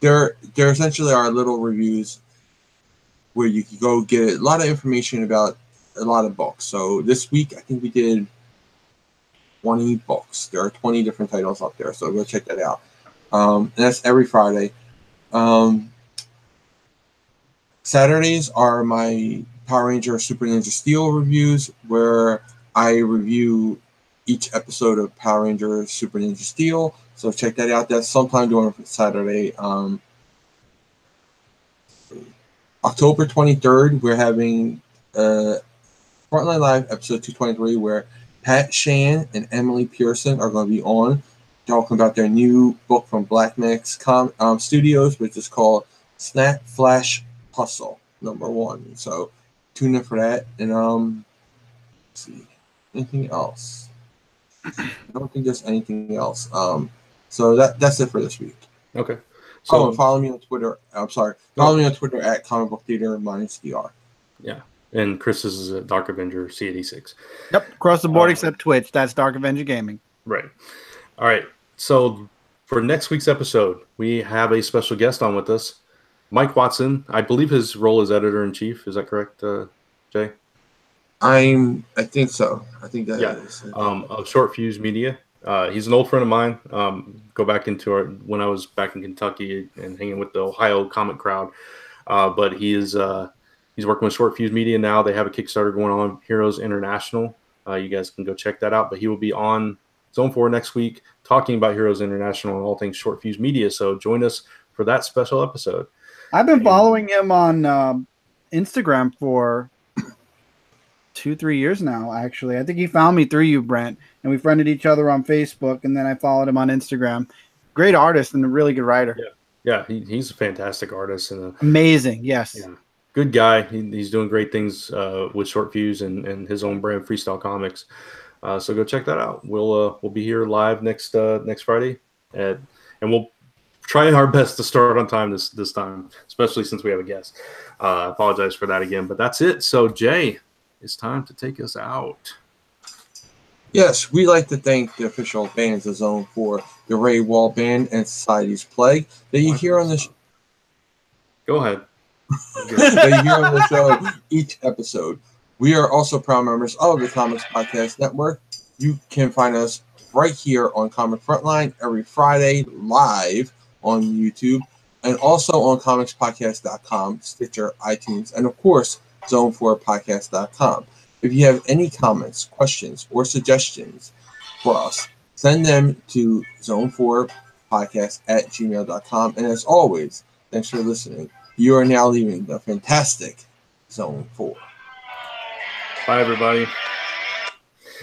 they're essentially our little reviews where you can go get a lot of information about a lot of books. So this week, I think we did 20 books. There are 20 different titles up there, so go check that out. And that's every Friday. Saturdays are my Power Ranger Super Ninja Steel reviews, where I review each episode of Power Ranger Super Ninja Steel. So check that out. That's sometime during Saturday. October 23rd, we're having Frontline Live episode 223, where Pat Shan and Emily Pearson are going to be on talking about their new book from Black Max Studios, which is called Snap Flash Puzzle #1. So tune in for that. And let's see, anything else? I don't think there's anything else. So that's it for this week. Okay. So follow me on Twitter. I'm sorry. Follow me on Twitter at Comic Book Theater -DR. Yeah. And Chris's is at Dark Avenger C86. Yep, across the board except Twitch. That's Dark Avenger Gaming. Right. All right. So for next week's episode, we have a special guest on with us, Mike Watson. I believe his role is editor-in-chief. Is that correct, Jay? I think so. I think that is. Of Short Fuse Media. He's an old friend of mine. Go back into when I was back in Kentucky and hanging with the Ohio comic crowd. But he's working with Short Fuse Media now. They have a Kickstarter going on, Heroes International. You guys can go check that out. But he will be on Zone 4 next week talking about Heroes International and all things Short Fuse Media. So join us for that special episode. I've been following him on Instagram for 2-3 years now, actually. I think he found me through you, Brent, and we friended each other on Facebook, and then I followed him on Instagram. Great artist and a really good writer. Yeah, he's a fantastic artist. And amazing, yes. Yeah. good guy. He's doing great things with Short Fuse and his own brand, Freestyle Comics. So go check that out. We'll be here live next Friday, and we'll try our best to start on time this time, especially since we have a guest. I apologize for that again, but that's it. So Jay, it's time to take us out. Yes, we'd like to thank the official bands of Zone 4, the Ray Wall Band and Society's Plague, that you hear on the Go ahead. that you hear on the show each episode. We are also proud members of the Comics Podcast Network. You can find us right here on Comic Frontline every Friday live on YouTube, and also on comicspodcast.com, Stitcher, iTunes, and of course, zone4podcast.com. If you have any comments, questions, or suggestions for us, send them to zone4podcast@gmail.com. And as always, thanks for listening. You are now leaving the fantastic Zone 4. Bye, everybody.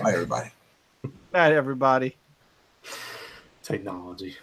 Bye, everybody. Night, everybody. Technology.